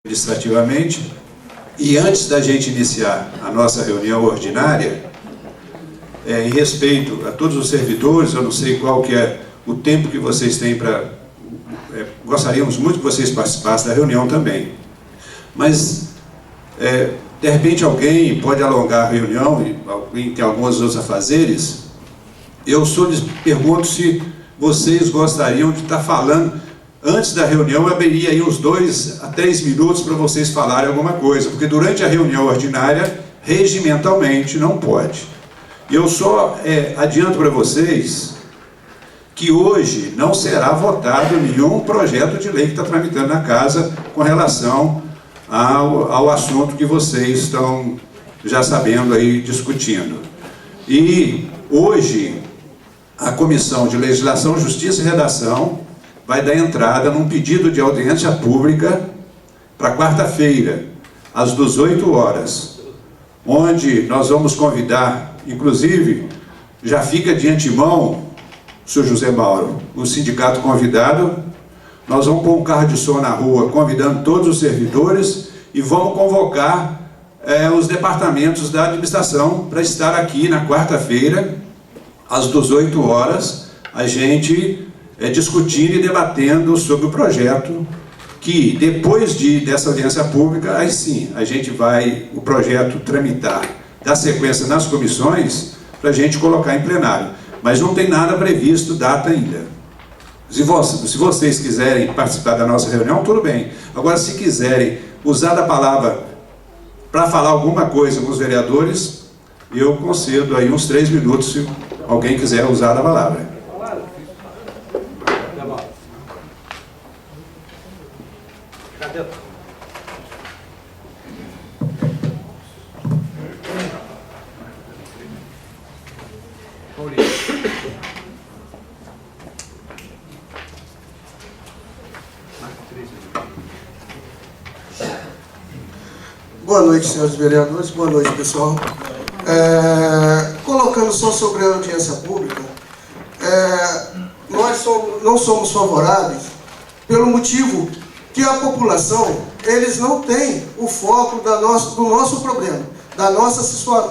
Administrativamente. E antes da gente iniciar a nossa reunião ordinária, em respeito a todos os servidores, eu não sei qual que é o tempo que vocês têm para... gostaríamos muito que vocês participassem da reunião também. Mas, de repente, alguém pode alongar a reunião, e alguém tem alguns outros afazeres. Eu só lhes pergunto se vocês gostariam de estar falando... Antes da reunião, eu abriria aí uns 2 a 3 minutos para vocês falarem alguma coisa, porque durante a reunião ordinária, regimentalmente, não pode. E eu só adianto para vocês que hoje não será votado nenhum projeto de lei que está tramitando na casa com relação ao assunto que vocês estão já sabendo aí, discutindo. E hoje, a Comissão de Legislação, Justiça e Redação vai dar entrada num pedido de audiência pública para quarta-feira, às 18 horas, onde nós vamos convidar, inclusive, já fica de antemão, senhor José Mauro, o sindicato convidado, nós vamos pôr um carro de som na rua, convidando todos os servidores, e vamos convocar os departamentos da administração para estar aqui na quarta-feira, às 18 horas, a gente... discutindo e debatendo sobre o projeto, que depois dessa audiência pública, aí sim, a gente vai, o projeto tramitar, dar sequência nas comissões, para a gente colocar em plenário. Mas não tem nada previsto, data ainda. Se vocês quiserem participar da nossa reunião, tudo bem. Agora, se quiserem usar da palavra para falar alguma coisa com os vereadores, eu concedo aí uns 3 minutos, se alguém quiser usar da palavra. Boa noite, senhores vereadores, boa noite, pessoal. Colocando só sobre a audiência pública, nós não somos favoráveis pelo motivo que a população, eles não têm o foco do nosso problema, da nossa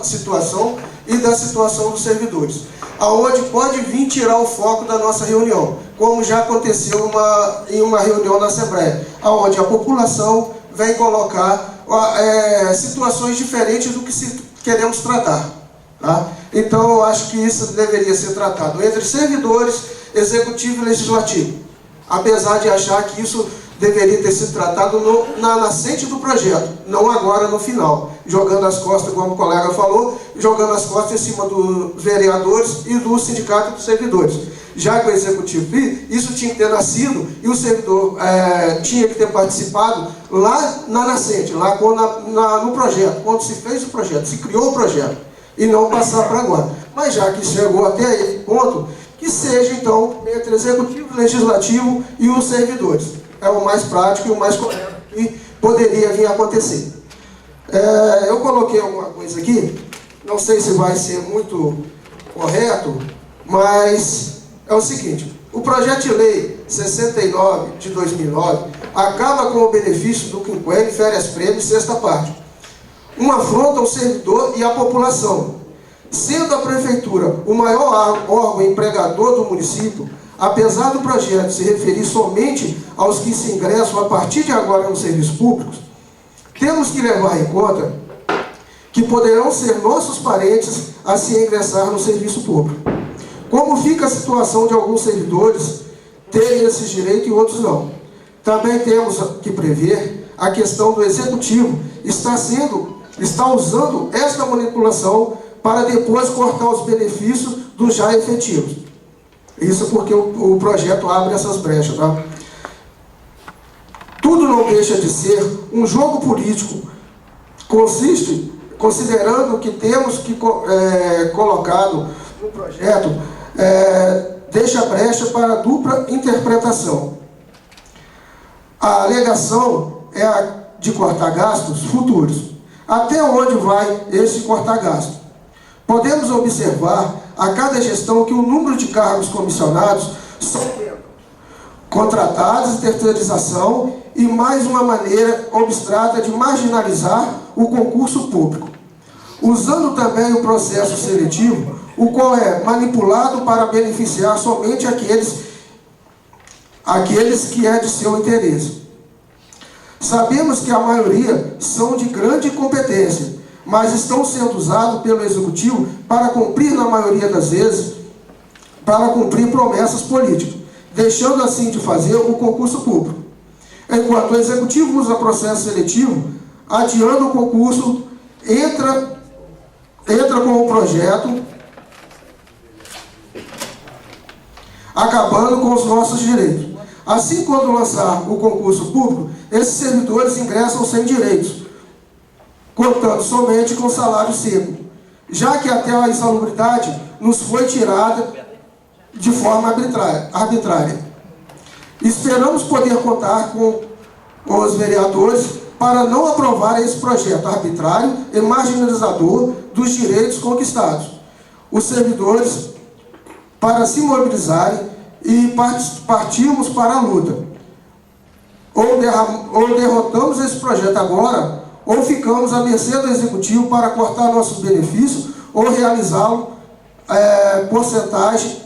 situação e da situação dos servidores, aonde pode vir tirar o foco da nossa reunião, como já aconteceu em uma reunião na Assembleia, aonde a população vem colocar situações diferentes do que queremos tratar. Tá? Então, eu acho que isso deveria ser tratado entre servidores, executivo e legislativo, apesar de achar que isso deveria ter sido tratado na nascente do projeto, não agora no final, jogando as costas, como o colega falou, jogando as costas em cima dos vereadores e do sindicato dos servidores. Já que o executivo, isso tinha que ter nascido e o servidor tinha que ter participado lá na nascente, lá no projeto, quando se fez o projeto, se criou o projeto, e não passar para agora. Mas já que chegou até esse ponto, que seja então entre executivo, legislativo e os servidores. É o mais prático e o mais correto que poderia vir a acontecer. Eu coloquei alguma coisa aqui, não sei se vai ser muito correto, mas é o seguinte: o projeto de lei 69 de 2009 acaba com o benefício do quinquênio, férias prêmio e sexta parte. Uma afronta ao servidor e à população. Sendo a prefeitura o maior órgão empregador do município, apesar do projeto se referir somente aos que se ingressam a partir de agora nos serviços públicos, temos que levar em conta que poderão ser nossos parentes a se ingressar no serviço público. Como fica a situação de alguns servidores terem esses direitos e outros não? Também temos que prever a questão do executivo está usando esta manipulação para depois cortar os benefícios dos já efetivos. Isso porque o projeto abre essas brechas, tá? Tudo não deixa de ser um jogo político. Consiste, considerando o que temos colocado no projeto, deixa brecha para dupla interpretação. A alegação é a de cortar gastos futuros. Até onde vai esse cortar gasto? Podemos observar a cada gestão que o número de cargos comissionados são contratados e terceirização, e mais uma maneira abstrata de marginalizar o concurso público, usando também o processo seletivo, o qual é manipulado para beneficiar somente aqueles que é de seu interesse. Sabemos que a maioria são de grande competência, mas estão sendo usados pelo Executivo para cumprir, na maioria das vezes, para cumprir promessas políticas, deixando assim de fazer o concurso público. Enquanto o Executivo usa processo seletivo, adiando o concurso, entra com o projeto, acabando com os nossos direitos. Assim, quando lançar o concurso público, esses servidores ingressam sem direitos, contando somente com salário seco, já que até a insalubridade nos foi tirada de forma arbitrária. Esperamos poder contar com os vereadores para não aprovar esse projeto arbitrário e marginalizador dos direitos conquistados. Os servidores, para se mobilizarem e partirmos para a luta. Ou derrotamos esse projeto agora, ou ficamos à mercê do Executivo para cortar nossos benefícios ou realizá-lo porcentagem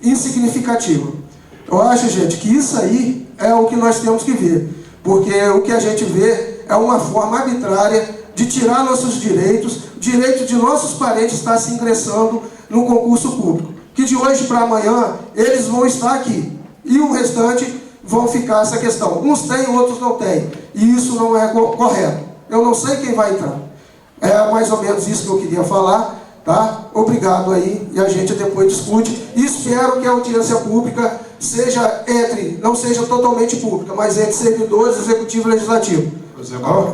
insignificativa. Eu acho, gente, que isso aí é o que nós temos que ver, porque o que a gente vê é uma forma arbitrária de tirar nossos direitos, direito de nossos parentes estar se ingressando no concurso público, que de hoje para amanhã eles vão estar aqui, e o restante vão ficar essa questão. Uns têm, outros não têm, e isso não é correto. Eu não sei quem vai entrar. É mais ou menos isso que eu queria falar, tá? Obrigado aí, e a gente depois discute, e espero que a audiência pública seja não seja totalmente pública, mas entre servidores, executivo e legislativo.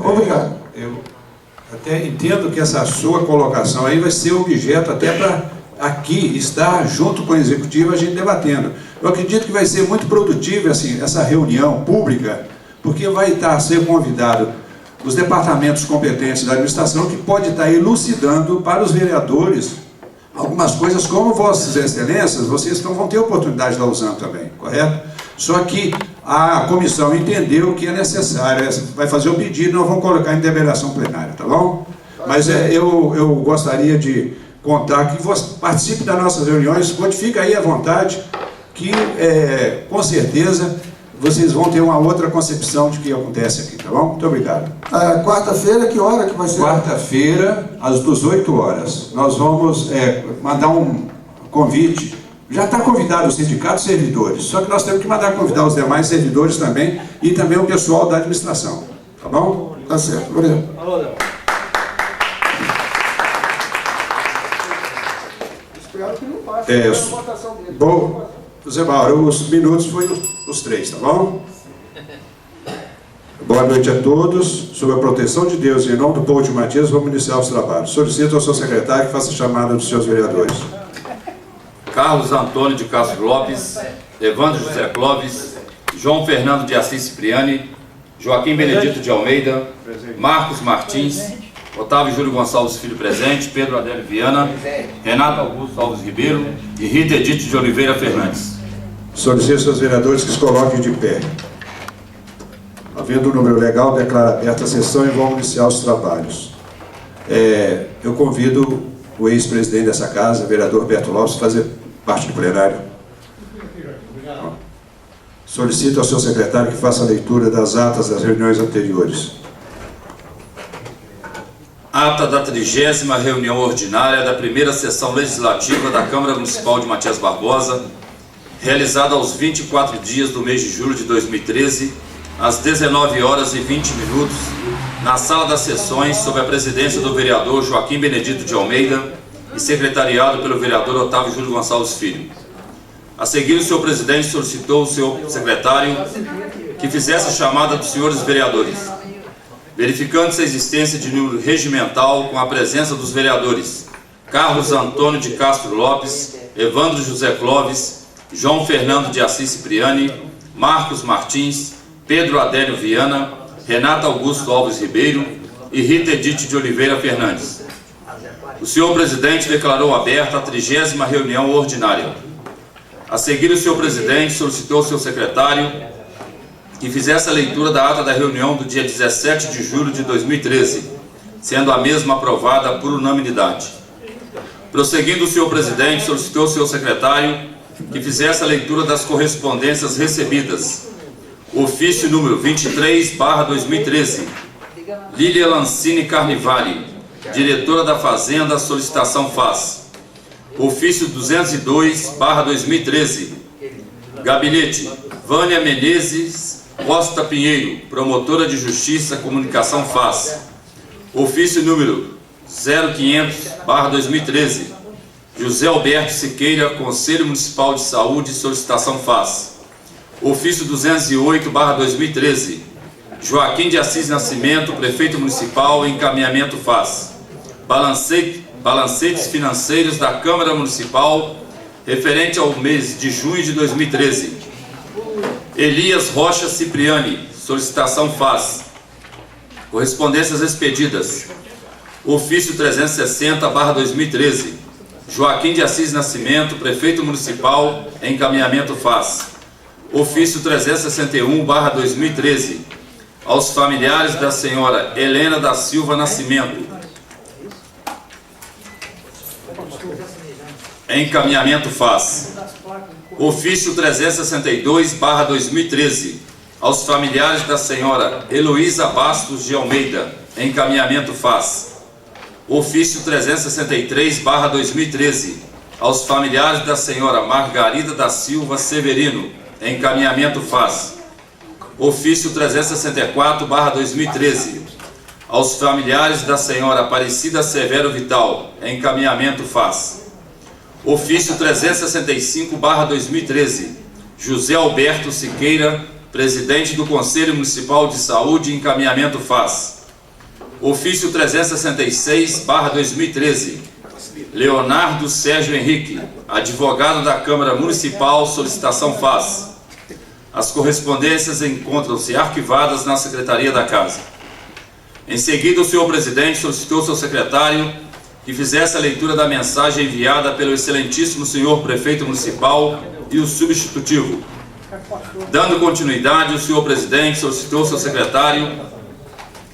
Obrigado. Eu até entendo que essa sua colocação aí vai ser objeto até para aqui estar junto com o executivo a gente debatendo. Eu acredito que vai ser muito produtivo assim, essa reunião pública, porque vai ser convidado os departamentos competentes da administração, que pode estar elucidando para os vereadores algumas coisas, como Vossas Excelências, vocês vão ter oportunidade de estar usando também, correto? Só que a comissão entendeu que é necessário, vai fazer o pedido, nós vamos colocar em deliberação plenária, tá bom? Mas eu gostaria de contar que você participe das nossas reuniões, fica aí à vontade, que com certeza vocês vão ter uma outra concepção de que acontece aqui, tá bom? Muito obrigado. Quarta-feira, que hora que vai ser? Quarta-feira, às 18 horas. Nós vamos mandar um convite. Já está convidado o sindicato de servidores, só que nós temos que mandar convidar os demais servidores também e também o pessoal da administração. Tá bom? Tá certo. Obrigado. Alô, Léo. Espero que não passe a votação dele. Bom, José Mauro, os minutos foi os 3, tá bom? Boa noite a todos. Sob a proteção de Deus e em nome do povo de Matias, vamos iniciar os trabalhos. Solicito ao seu secretário que faça a chamada dos seus vereadores. Carlos Antônio de Castro Lopes, Evandro José Clóvis, João Fernando de Assis Cipriani, Joaquim Benedito de Almeida, Marcos Martins, Otávio Júlio Gonçalves Filho presente, Pedro Adélio Viana, Renato Augusto Alves Ribeiro e Rita Edith de Oliveira Fernandes. Solicito aos vereadores que se coloquem de pé. Havendo o número legal, declaro aberta a sessão e vamos iniciar os trabalhos. Eu convido o ex-presidente dessa casa, o vereador Roberto Lopes, a fazer parte do plenário. Solicito ao seu secretário que faça a leitura das atas das reuniões anteriores. Ata da 30ª reunião ordinária da primeira sessão legislativa da Câmara Municipal de Matias Barbosa, realizada aos 24 dias do mês de julho de 2013, às 19 horas e 20 minutos, na Sala das Sessões, sob a presidência do vereador Joaquim Benedito de Almeida e secretariado pelo vereador Otávio Júlio Gonçalves Filho. A seguir, o senhor presidente solicitou ao seu secretário que fizesse a chamada dos senhores vereadores, verificando-se a existência de número regimental com a presença dos vereadores Carlos Antônio de Castro Lopes, Evandro José Clóvis, João Fernando de Assis Cipriani, Marcos Martins, Pedro Adélio Viana, Renato Augusto Alves Ribeiro e Rita Edith de Oliveira Fernandes. O senhor presidente declarou aberta a 30ª reunião ordinária. A seguir, o senhor presidente solicitou ao seu secretário que fizesse a leitura da ata da reunião do dia 17 de julho de 2013, sendo a mesma aprovada por unanimidade. Prosseguindo, o senhor presidente solicitou ao seu secretário que fizesse a leitura das correspondências recebidas. Ofício número 23/2013, Lília Lancini Carnivali, diretora da Fazenda, solicitação faz. Ofício 202/2013, Gabinete Vânia Menezes Costa Pinheiro, promotora de Justiça, comunicação faz. Ofício número 0500/2013, José Alberto Siqueira, Conselho Municipal de Saúde, solicitação faz. Ofício 208/2013, Joaquim de Assis Nascimento, Prefeito Municipal, encaminhamento faz. Balancetes financeiros da Câmara Municipal, referente ao mês de junho de 2013. Elias Rocha Cipriani, solicitação faz. Correspondências expedidas. Ofício 360/2013, Joaquim de Assis Nascimento, Prefeito Municipal, encaminhamento faz. Ofício 361/2013, aos familiares da senhora Helena da Silva Nascimento, encaminhamento faz. Ofício 362/2013, aos familiares da senhora Heloísa Bastos de Almeida, encaminhamento faz. Ofício 363/2013, aos familiares da senhora Margarida da Silva Severino, encaminhamento faz. Ofício 364/2013, aos familiares da senhora Aparecida Severo Vital, encaminhamento faz. Ofício 365/2013, José Alberto Siqueira, presidente do Conselho Municipal de Saúde, encaminhamento faz. Ofício 366/2013, Leonardo Sérgio Henrique, advogado da Câmara Municipal, solicitação faz. As correspondências encontram-se arquivadas na Secretaria da Casa. Em seguida, o senhor presidente solicitou ao seu secretário que fizesse a leitura da mensagem enviada pelo excelentíssimo senhor Prefeito Municipal e o substitutivo. Dando continuidade, o senhor presidente solicitou ao seu secretário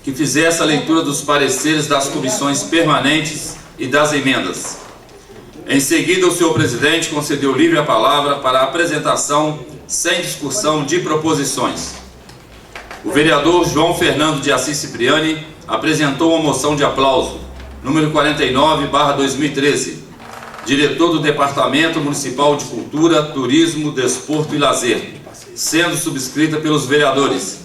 que fizesse a leitura dos pareceres das comissões permanentes e das emendas. Em seguida, o senhor presidente concedeu livre a palavra para a apresentação, sem discussão, de proposições. O vereador João Fernando de Assis Cipriani apresentou uma moção de aplauso, número 49/2013, diretor do Departamento Municipal de Cultura, Turismo, Desporto e Lazer, sendo subscrita pelos vereadores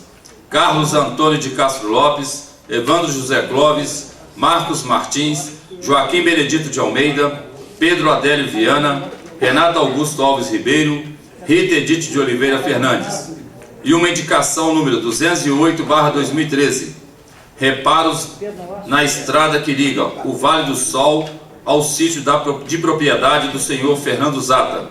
Carlos Antônio de Castro Lopes, Evandro José Clóvis, Marcos Martins, Joaquim Benedito de Almeida, Pedro Adélio Viana, Renato Augusto Alves Ribeiro, Rita Edith de Oliveira Fernandes. E uma indicação número 208/2013, reparos na estrada que liga o Vale do Sol ao sítio de propriedade do senhor Fernando Zata,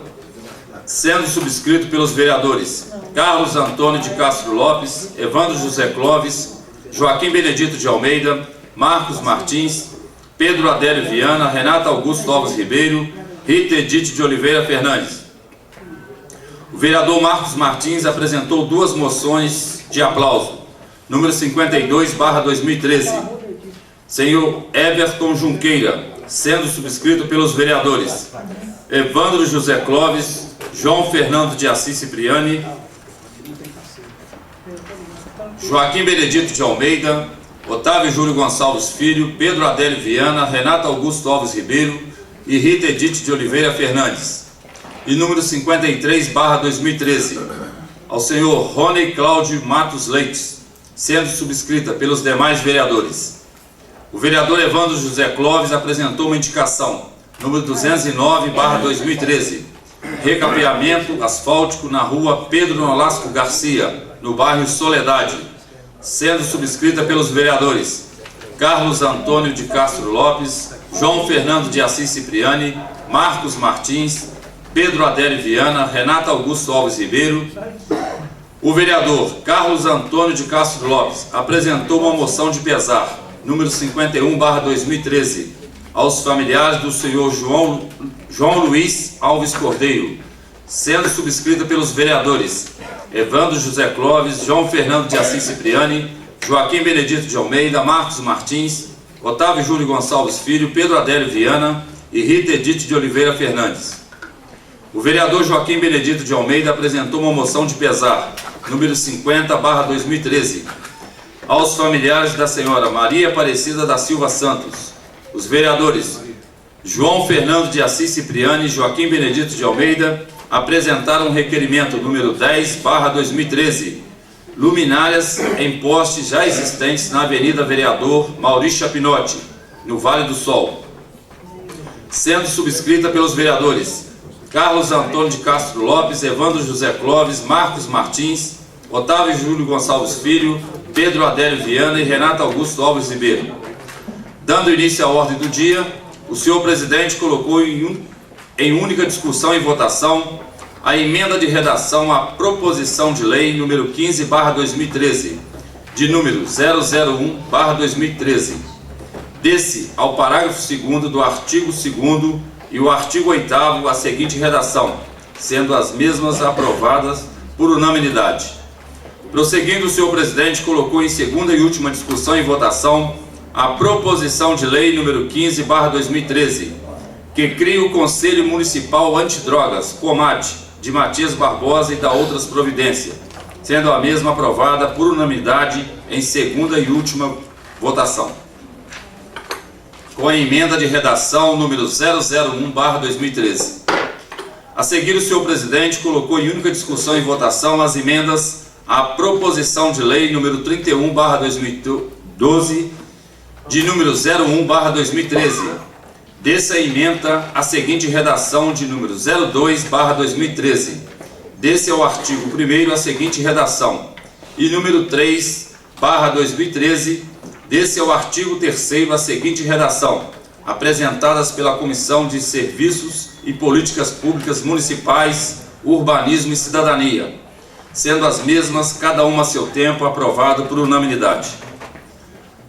sendo subscrito pelos vereadores Carlos Antônio de Castro Lopes, Evandro José Clóvis, Joaquim Benedito de Almeida, Marcos Martins, Pedro Adélio Viana, Renato Augusto Alves Ribeiro, Rita Edith de Oliveira Fernandes. O vereador Marcos Martins apresentou duas moções de aplauso, número 52/2013, senhor Everton Junqueira, sendo subscrito pelos vereadores Evandro José Clóvis, João Fernando de Assis Cipriani, Joaquim Benedito de Almeida, Otávio Júlio Gonçalves Filho, Pedro Adélio Viana, Renato Augusto Alves Ribeiro e Rita Edith de Oliveira Fernandes. E número 53/2013, ao senhor Rony Cláudio Matos Leites, sendo subscrita pelos demais vereadores. O vereador Evandro José Clóvis apresentou uma indicação, número 209/2013, recapeamento asfáltico na rua Pedro Nolasco Garcia, no bairro Soledade, sendo subscrita pelos vereadores Carlos Antônio de Castro Lopes, João Fernando de Assis Cipriani, Marcos Martins, Pedro Adélio Viana, Renato Augusto Alves Ribeiro. O vereador Carlos Antônio de Castro Lopes apresentou uma moção de pesar, número 51/2013, aos familiares do senhor João Luiz Alves Cordeiro, sendo subscrita pelos vereadores Evandro José Clóvis, João Fernando de Assis Cipriani, Joaquim Benedito de Almeida, Marcos Martins, Otávio Júlio Gonçalves Filho, Pedro Adélio Viana e Rita Edith de Oliveira Fernandes. O vereador Joaquim Benedito de Almeida apresentou uma moção de pesar, número 50/2013, aos familiares da senhora Maria Aparecida da Silva Santos. Os vereadores João Fernando de Assis Cipriani e Joaquim Benedito de Almeida apresentaram um requerimento número 10/2013, luminárias em postes já existentes na Avenida Vereador Maurício Chapinotti, no Vale do Sol, sendo subscrita pelos vereadores Carlos Antônio de Castro Lopes, Evandro José Clóvis, Marcos Martins, Otávio Júlio Gonçalves Filho, Pedro Adélio Viana e Renato Augusto Alves Ribeiro. Dando início à ordem do dia, o senhor presidente colocou em única discussão e votação a emenda de redação à proposição de lei número 15/2013, de número 001/2013. Desse ao parágrafo 2º do artigo 2º e o artigo 8º a seguinte redação, sendo as mesmas aprovadas por unanimidade. Prosseguindo, o senhor presidente colocou em segunda e última discussão e votação a proposição de lei número 15/2013, que cria o Conselho Municipal Antidrogas, COMAT, de Matias Barbosa e da outras providências, sendo a mesma aprovada por unanimidade em segunda e última votação. Com a emenda de redação número 001/2013. A seguir, o senhor presidente colocou em única discussão e votação as emendas à proposição de lei número 31/2012, de número 01/2013. Dessa emenda a seguinte redação de número 02/2013. Desse ao artigo 1º a seguinte redação. E número 3/2013. Desse ao artigo 3º a seguinte redação, apresentadas pela Comissão de Serviços e Políticas Públicas Municipais, Urbanismo e Cidadania, sendo as mesmas, cada uma a seu tempo, aprovado por unanimidade.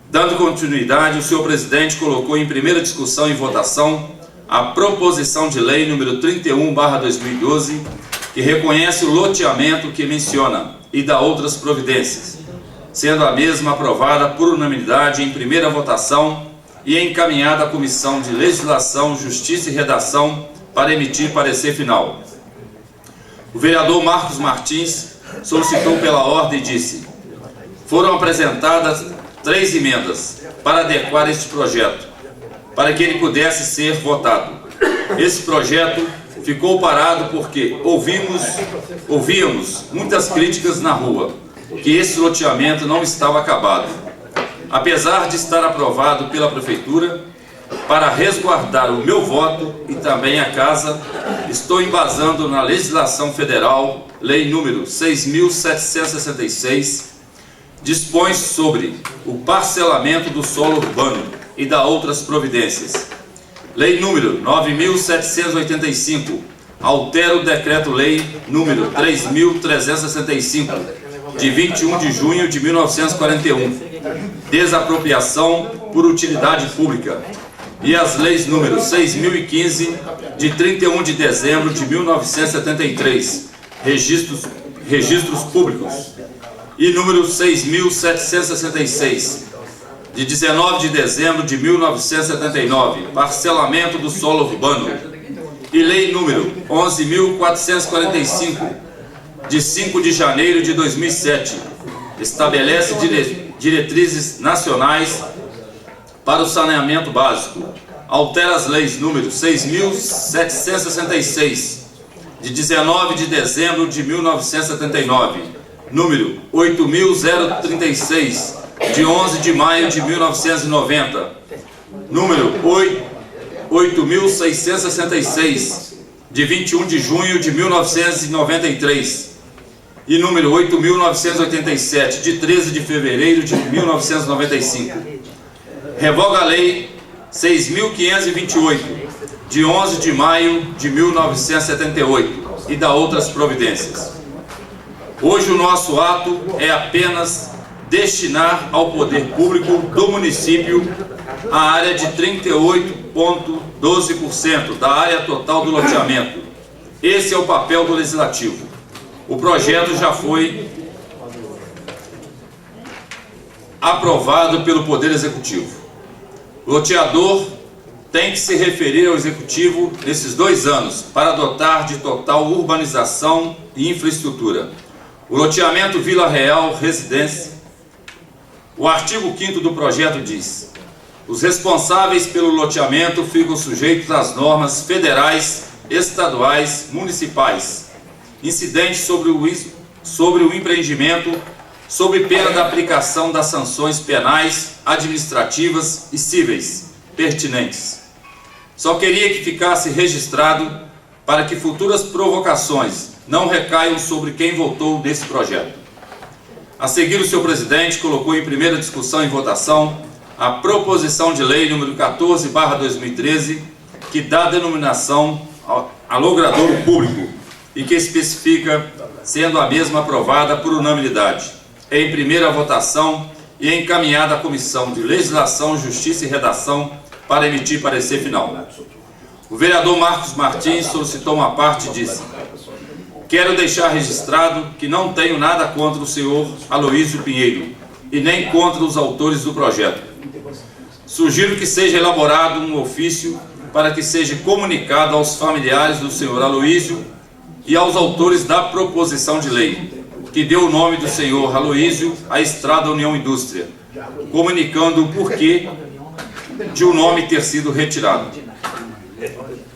Dando continuidade, o senhor presidente colocou em primeira discussão e votação a proposição de lei número 31/2012, que reconhece o loteamento que menciona e dá outras providências, sendo a mesma aprovada por unanimidade em primeira votação e encaminhada à Comissão de Legislação, Justiça e Redação para emitir parecer final. O vereador Marcos Martins solicitou pela ordem e disse: foram apresentadas 3 emendas para adequar este projeto, para que ele pudesse ser votado. Esse projeto ficou parado porque ouvíamos muitas críticas na rua, que esse loteamento não estava acabado. Apesar de estar aprovado pela Prefeitura, para resguardar o meu voto e também a casa, estou embasando na legislação federal, Lei número 6.766, dispõe sobre o parcelamento do solo urbano e dá outras providências. Lei número 9.785, altera o Decreto-Lei número 3.365, de 21 de junho de 1941, desapropriação por utilidade pública, e as leis número 6.015, de 31 de dezembro de 1973, registros públicos, e número 6.766, de 19 de dezembro de 1979, parcelamento do solo urbano, e lei número 11.445, de 5 de janeiro de 2007, estabelece diretrizes nacionais para o saneamento básico, altera as leis número 6.766, de 19 de dezembro de 1979, número 8.036, de 11 de maio de 1990, número 8.666, de 21 de junho de 1993, e número 8.987, de 13 de fevereiro de 1995. Revoga a Lei 6.528, de 11 de maio de 1978, e dá outras providências. Hoje o nosso ato é apenas destinar ao poder público do município a área de 38,12% da área total do loteamento, Esse é o papel do Legislativo. O projeto já foi aprovado pelo Poder Executivo. O loteador tem que se referir ao Executivo nesses 2 anos para dotar de total urbanização e infraestrutura. O loteamento Vila Real Residência. O artigo 5º do projeto diz: os responsáveis pelo loteamento ficam sujeitos às normas federais, estaduais, municipais, incidentes sobre o empreendimento, sob pena da aplicação das sanções penais, administrativas e cíveis pertinentes. Só queria que ficasse registrado para que futuras provocações não recaiam sobre quem votou nesse projeto. A seguir, o senhor presidente colocou em primeira discussão e votação a proposição de lei número 14/2013, que dá denominação a logradouro público e que especifica, sendo a mesma aprovada por unanimidade, em primeira votação e encaminhada à Comissão de Legislação, Justiça e Redação para emitir parecer final. O vereador Marcos Martins solicitou uma parte e disse: quero deixar registrado que não tenho nada contra o senhor Aloísio Pinheiro e nem contra os autores do projeto. Sugiro que seja elaborado um ofício para que seja comunicado aos familiares do senhor Aloísio e aos autores da proposição de lei, que deu o nome do senhor Aloísio à Estrada União Indústria, comunicando o porquê de o nome ter sido retirado.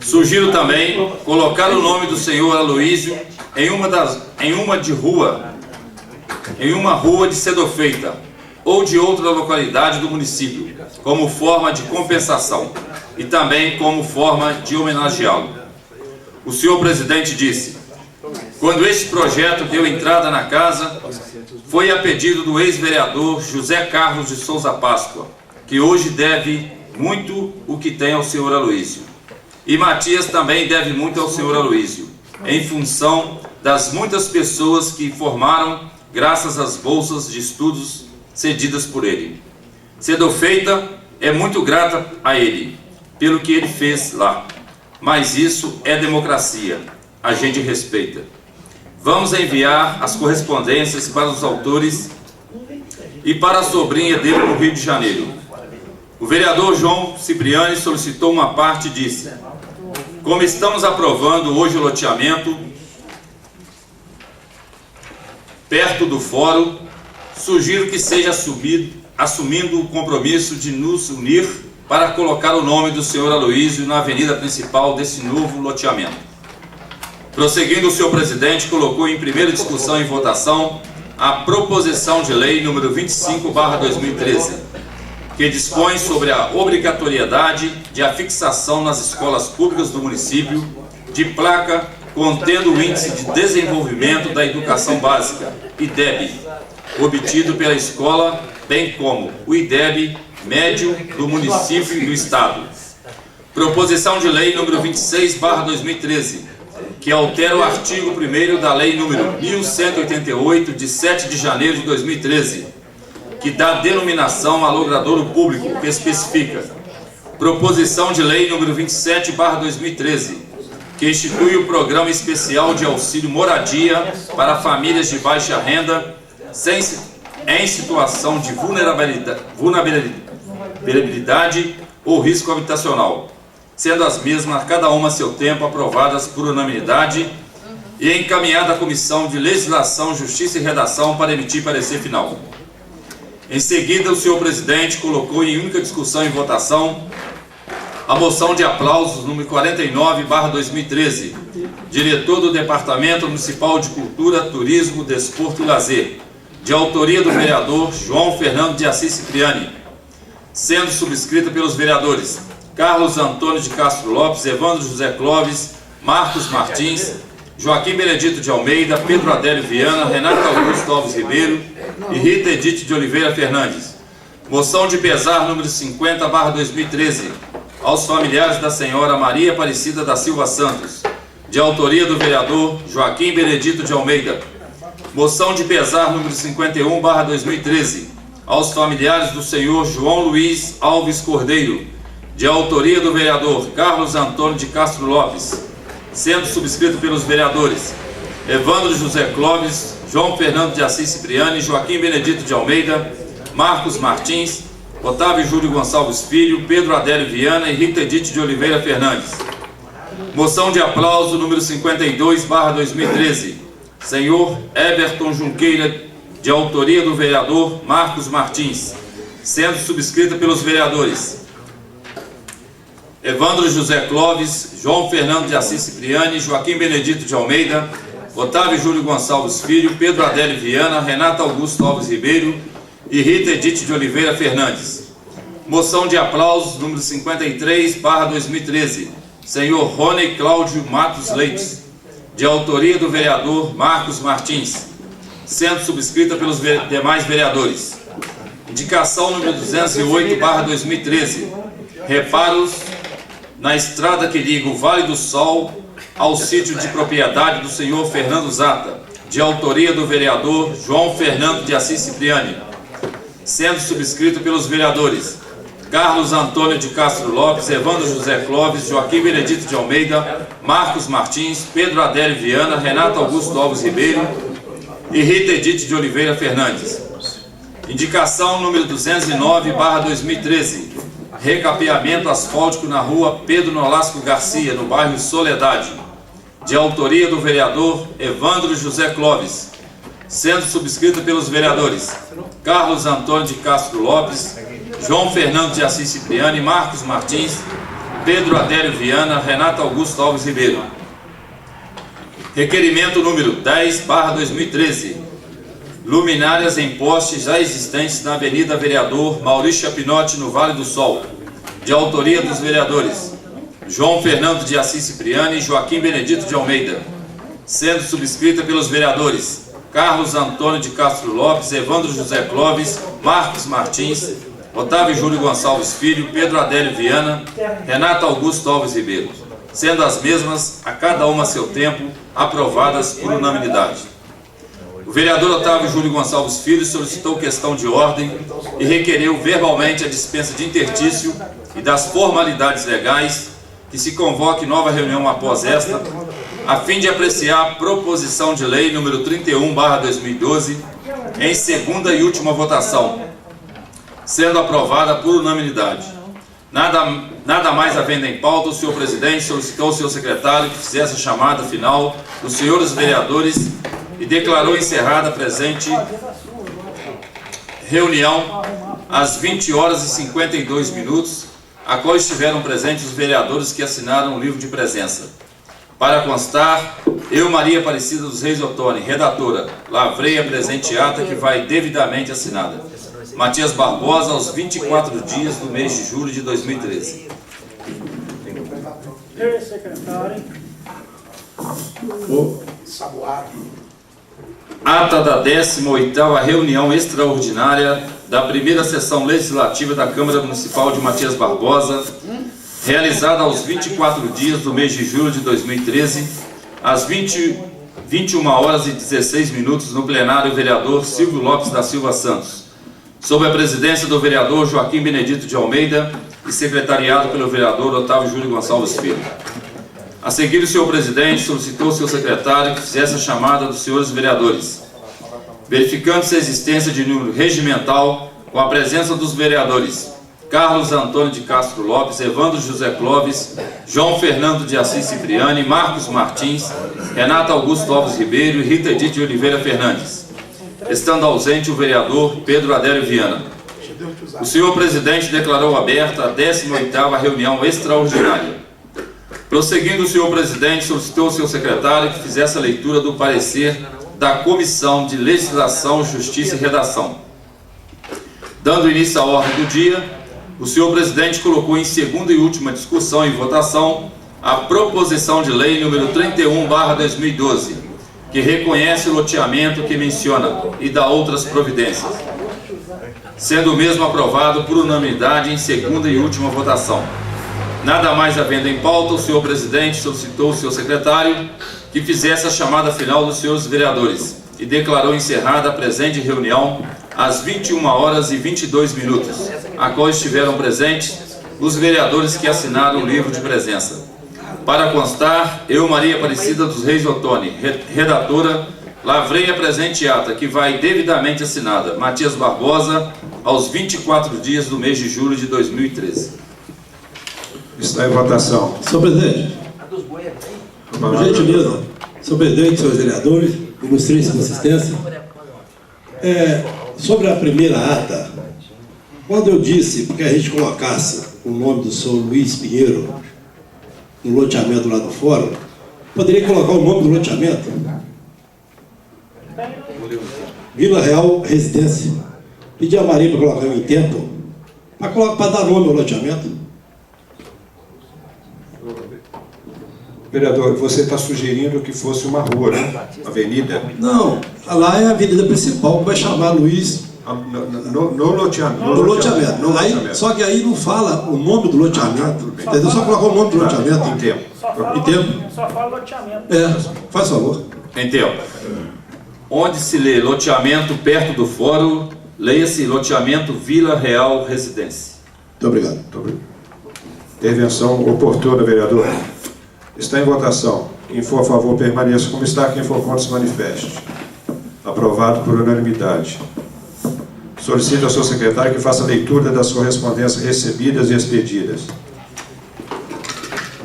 Sugiro também colocar o nome do senhor Aloísio em uma rua de Sedofeita ou de outra localidade do município, como forma de compensação e também como forma de homenageá-lo. O senhor presidente disse: quando este projeto deu entrada na casa, foi a pedido do ex-vereador José Carlos de Souza Páscoa, que hoje deve muito o que tem ao senhor Aloísio. E Matias também deve muito ao senhor Aloísio, em função das muitas pessoas que formaram graças às bolsas de estudos cedidas por ele. Sedofeita é muito grata a ele, pelo que ele fez lá. Mas isso é democracia, a gente respeita. Vamos enviar as correspondências para os autores e para a sobrinha dele no Rio de Janeiro. O vereador João Cipriani solicitou uma parte e disse: como estamos aprovando hoje o loteamento perto do fórum, sugiro que seja assumindo o compromisso de nos unir para colocar o nome do senhor Aloísio na avenida principal desse novo loteamento. Prosseguindo, o senhor presidente colocou em primeira discussão e votação a proposição de lei número 25/2013, que dispõe sobre a obrigatoriedade de afixação nas escolas públicas do município de placa contendo o Índice de Desenvolvimento da Educação Básica, IDEB, obtido pela escola, bem como o IDEB médio do município e do estado. Proposição de lei número 26/2013, que altera o artigo 1º da lei número 1188, de 7 de janeiro de 2013, que dá denominação a logradouro público, que especifica. Proposição de lei número 27/2013, que institui o Programa Especial de Auxílio Moradia para famílias de baixa renda em situação de vulnerabilidade ou risco habitacional, sendo as mesmas, cada uma a seu tempo, aprovadas por unanimidade e encaminhada à Comissão de Legislação, Justiça e Redação para emitir parecer final. Em seguida, o senhor presidente colocou em única discussão e votação a moção de aplausos número 49/2013, diretor do Departamento Municipal de Cultura, Turismo, Desporto e Lazer, de autoria do vereador João Fernando de Assis Cipriani, sendo subscrita pelos vereadores Carlos Antônio de Castro Lopes, Evandro José Clóvis, Marcos Martins, Joaquim Benedito de Almeida, Pedro Adélio Viana, Renato Augusto Alves Ribeiro e Rita Edith de Oliveira Fernandes. Moção de pesar número 50/2013, aos familiares da senhora Maria Aparecida da Silva Santos, de autoria do vereador Joaquim Benedito de Almeida. Moção de pesar número 51/2013, aos familiares do senhor João Luiz Alves Cordeiro, de autoria do vereador Carlos Antônio de Castro Lopes. sendo subscrito pelos vereadores Evandro José Clóvis, João Fernando de Assis Cipriani, Joaquim Benedito de Almeida, Marcos Martins, Otávio Júlio Gonçalves Filho, Pedro Adélio Viana e Rita Edith de Oliveira Fernandes. Moção de aplauso número 52/2013. Senhor Everton Junqueira, de autoria do vereador Marcos Martins, sendo subscrita pelos vereadores Evandro José Clóvis, João Fernando de Assis Cipriani, Joaquim Benedito de Almeida, Otávio Júlio Gonçalves Filho, Pedro Adélio Viana, Renata Augusto Alves Ribeiro e Rita Edith de Oliveira Fernandes. Moção de aplausos número 53/2013. Senhor Rony Cláudio Matos Leite, de autoria do vereador Marcos Martins, sendo subscrita pelos demais vereadores. Indicação número 208/2013. Reparos na estrada que liga o Vale do Sol ao sítio de propriedade do senhor Fernando Zata, de autoria do vereador João Fernando de Assis Cipriani, sendo subscrito pelos vereadores Carlos Antônio de Castro Lopes, Evandro José Clóvis, Joaquim Benedito de Almeida, Marcos Martins, Pedro Adélio Viana, Renato Augusto Alves Ribeiro e Rita Edith de Oliveira Fernandes. Indicação número 209/2013. Recapeamento asfáltico na rua Pedro Nolasco Garcia, no bairro Soledade, de autoria do vereador Evandro José Clóvis, sendo subscrito pelos vereadores Carlos Antônio de Castro Lopes, João Fernando de Assis Cipriani, Marcos Martins, Pedro Adélio Viana, Renato Augusto Alves Ribeiro. Requerimento número 10/2013. Luminárias em postes já existentes na Avenida Vereador Maurício Chapinotti, no Vale do Sol, de autoria dos vereadores João Fernando de Assis Cipriani e Joaquim Benedito de Almeida, sendo subscrita pelos vereadores Carlos Antônio de Castro Lopes, Evandro José Clóvis, Marcos Martins, Otávio Júlio Gonçalves Filho, Pedro Adélio Viana, Renato Augusto Alves Ribeiro, sendo as mesmas, a cada uma a seu tempo, aprovadas por unanimidade. O vereador Otávio Júlio Gonçalves Filho solicitou questão de ordem e requereu verbalmente a dispensa de interstício e das formalidades legais, que se convoque nova reunião após esta, a fim de apreciar a proposição de lei número 31/2012 em segunda e última votação, sendo aprovada por unanimidade. Nada mais havendo em pauta, o senhor presidente solicitou ao senhor secretário que fizesse a chamada final dos senhores vereadores e declarou encerrada a presente reunião às 20h52, a qual estiveram presentes os vereadores que assinaram o livro de presença. Para constar, eu, Maria Aparecida dos Reis Ottoni, redatora, lavrei a presente ata que vai devidamente assinada. Matias Barbosa, aos 24 dias do mês de julho de 2013. Secretário. Ata da 18ª reunião extraordinária da primeira sessão legislativa da Câmara Municipal de Matias Barbosa, realizada aos 24 dias do mês de julho de 2013, às 21h16 no plenário vereador Silvio Lopes da Silva Santos, sob a presidência do vereador Joaquim Benedito de Almeida e secretariado pelo vereador Otávio Júlio Gonçalves Filho. A seguir, o senhor presidente solicitou ao seu secretário que fizesse a chamada dos senhores vereadores, verificando-se a existência de número regimental com a presença dos vereadores Carlos Antônio de Castro Lopes, Evandro José Clóvis, João Fernando de Assis Cipriani, Marcos Martins, Renato Augusto Alves Ribeiro e Rita Edith de Oliveira Fernandes, estando ausente o vereador Pedro Adélio Viana. O senhor presidente declarou aberta a 18ª reunião extraordinária. Prosseguindo, o senhor presidente solicitou ao seu secretário que fizesse a leitura do parecer da Comissão de Legislação, Justiça e Redação. Dando início à ordem do dia, o senhor presidente colocou em segunda e última discussão e votação a proposição de lei número 31/2012, que reconhece o loteamento que menciona e dá outras providências, sendo o mesmo aprovado por unanimidade em segunda e última votação. Nada mais havendo em pauta, o senhor presidente solicitou ao seu secretário que fizesse a chamada final dos senhores vereadores e declarou encerrada a presente reunião às 21h22, a qual estiveram presentes os vereadores que assinaram o livro de presença. Para constar, eu, Maria Aparecida dos Reis Ottoni, redatora, lavrei a presente ata, que vai devidamente assinada, Matias Barbosa, aos 24 dias do mês de julho de 2013. Está em votação. Senhor presidente, por gentileza, senhor presidente, senhores vereadores, ilustríssima assistência, sobre a primeira ata, quando eu disse que a gente colocasse o nome do senhor Luiz Pinheiro no loteamento lá do fórum, poderia colocar o nome do loteamento? Vila Real Residência. Pedi a Maria para colocar em tempo, para dar nome ao loteamento. Vereador, você está sugerindo que fosse uma rua, né? Avenida? Não, lá é a avenida principal, que vai chamar Luiz... No loteamento. No loteamento. Aí, só que aí não fala o nome do loteamento. Entendeu? Só colocar o nome do loteamento. Em tempo. Só fala loteamento. Faz favor. Em tempo. Onde se lê loteamento perto do fórum, leia-se loteamento Vila Real Residência. Muito obrigado. Muito obrigado. Intervenção oportuna, vereador. Está em votação. Quem for a favor, permaneça como está. Quem for contra, se manifeste. Aprovado por unanimidade. Solicito ao seu secretário que faça a leitura das correspondências recebidas e expedidas.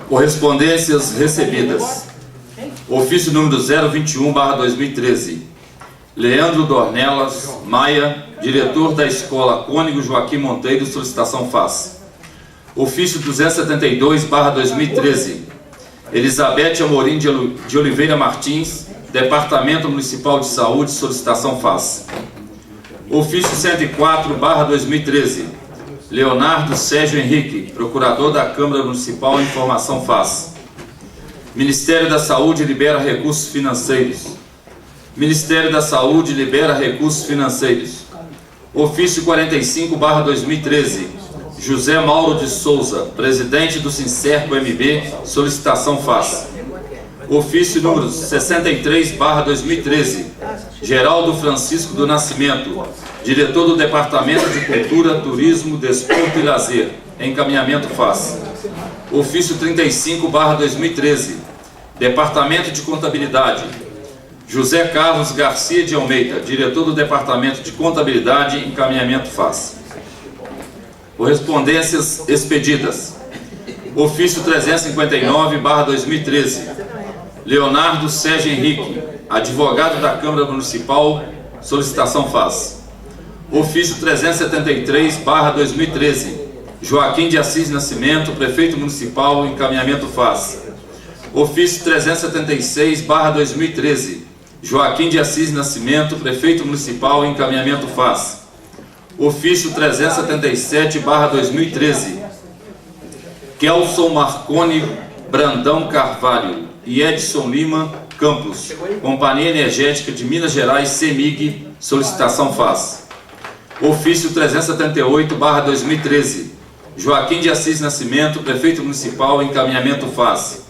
Correspondências recebidas. Ofício número 021/2013. Leandro Dornelas Maia, diretor da Escola Cônigo Joaquim Monteiro, solicitação faz. Ofício 272/2013. Elizabeth Amorim de Oliveira Martins, Departamento Municipal de Saúde, solicitação faz. Ofício 104/2013. Leonardo Sérgio Henrique, procurador da Câmara Municipal, informação faz. Ministério da Saúde libera recursos financeiros. Ministério da Saúde libera recursos financeiros. Ofício 45/2013. José Mauro de Souza, presidente do Sincerco MB, solicitação faz. Ofício número 63/2013. Geraldo Francisco do Nascimento, diretor do Departamento de Cultura, Turismo, Desporto e Lazer, encaminhamento faz. Ofício 35/2013. Departamento de Contabilidade. José Carlos Garcia de Almeida, diretor do Departamento de Contabilidade, encaminhamento faz. Correspondências expedidas. Ofício 359/2013. Leonardo Sérgio Henrique, advogado da Câmara Municipal, solicitação faz. Ofício 373/2013. Joaquim de Assis Nascimento, prefeito municipal, encaminhamento faz. Ofício 376/2013. Joaquim de Assis Nascimento, prefeito municipal, encaminhamento faz. Ofício 377/2013. Kelson Marconi Brandão Carvalho e Edson Lima Campos, Companhia Energética de Minas Gerais, CEMIG, solicitação faz. Ofício 378/2013. Joaquim de Assis Nascimento, prefeito municipal, encaminhamento faz.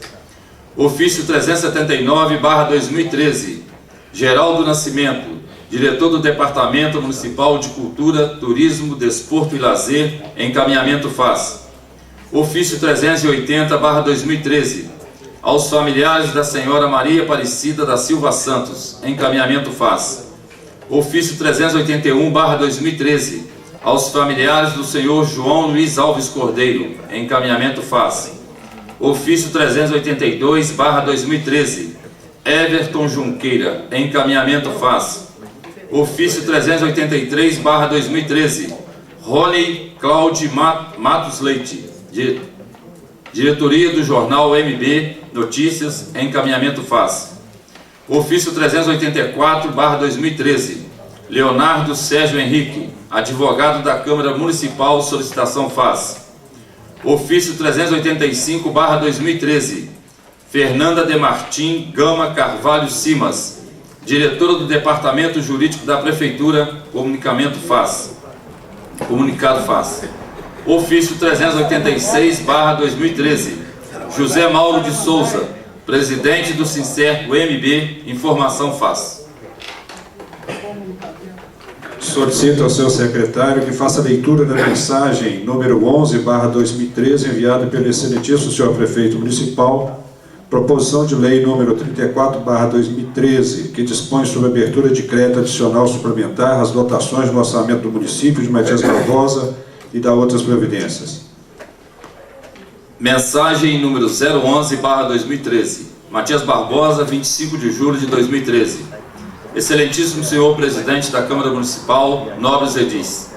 Ofício 379/2013. Geraldo Nascimento, diretor do Departamento Municipal de Cultura, Turismo, Desporto e Lazer, encaminhamento faz. Ofício 380/2013. Aos familiares da senhora Maria Aparecida da Silva Santos, encaminhamento faz. Ofício 381/2013. Aos familiares do senhor João Luiz Alves Cordeiro, encaminhamento faz. Ofício 382/2013. Everton Junqueira, encaminhamento faz. Ofício 383/2013. Rony Cláudio Matos Leite, diretoria do jornal MB Notícias, encaminhamento faz. Ofício 384/2013. Leonardo Sérgio Henrique, advogado da Câmara Municipal, solicitação faz. Ofício 385/2013. Fernanda de Martim Gama Carvalho Simas, diretora do Departamento Jurídico da Prefeitura, comunicado faz. Ofício 386/2013. José Mauro de Souza, presidente do Sincerco MB, informação faz. Solicito ao seu secretário que faça a leitura da mensagem número 11/2013, enviada pelo excelentíssimo senhor prefeito municipal, proposição de lei número 34/2013, que dispõe sobre a abertura de crédito adicional suplementar às dotações no orçamento do município de Matias Barbosa e da outras providências. Mensagem número 011/2013. Matias Barbosa, 25 de julho de 2013. Excelentíssimo senhor presidente da Câmara Municipal, nobres edis.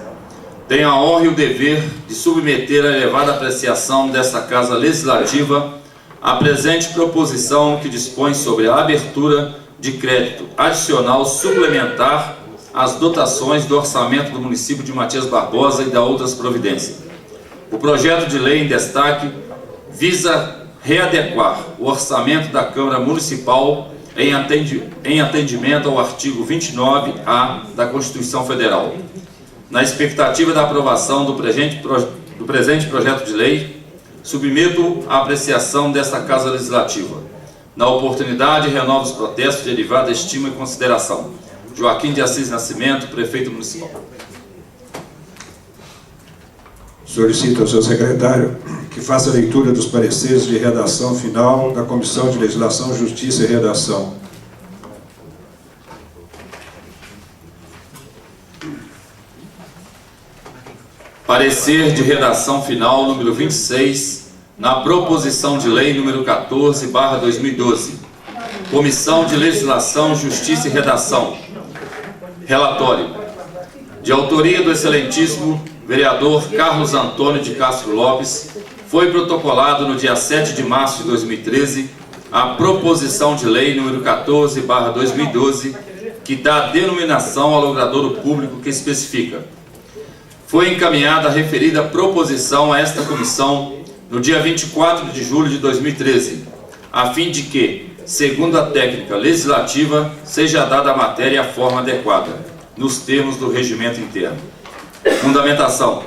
Tenho a honra e o dever de submeter à elevada apreciação desta Casa Legislativa a presente proposição que dispõe sobre a abertura de crédito adicional suplementar às dotações do orçamento do município de Matias Barbosa e da outras providências. O projeto de lei em destaque visa readequar o orçamento da Câmara Municipal em atendimento ao artigo 29A da Constituição Federal. Na expectativa da aprovação do presente projeto de lei, submeto à apreciação desta Casa Legislativa. Na oportunidade, renovo os protestos de elevada estima e consideração. Joaquim de Assis Nascimento, Prefeito Municipal. Solicito ao seu secretário que faça a leitura dos pareceres de redação final da Comissão de Legislação, Justiça e Redação. Parecer de redação final número 26, na proposição de lei número 14/2012. Comissão de Legislação, Justiça e Redação. Relatório. De autoria do excelentíssimo vereador Carlos Antônio de Castro Lopes, foi protocolado no dia 7 de março de 2013 a proposição de lei número 14/2012, que dá denominação ao logradouro público que especifica. Foi encaminhada a referida proposição a esta comissão no dia 24 de julho de 2013, a fim de que, segundo a técnica legislativa, seja dada a matéria a forma adequada, nos termos do regimento interno. Fundamentação.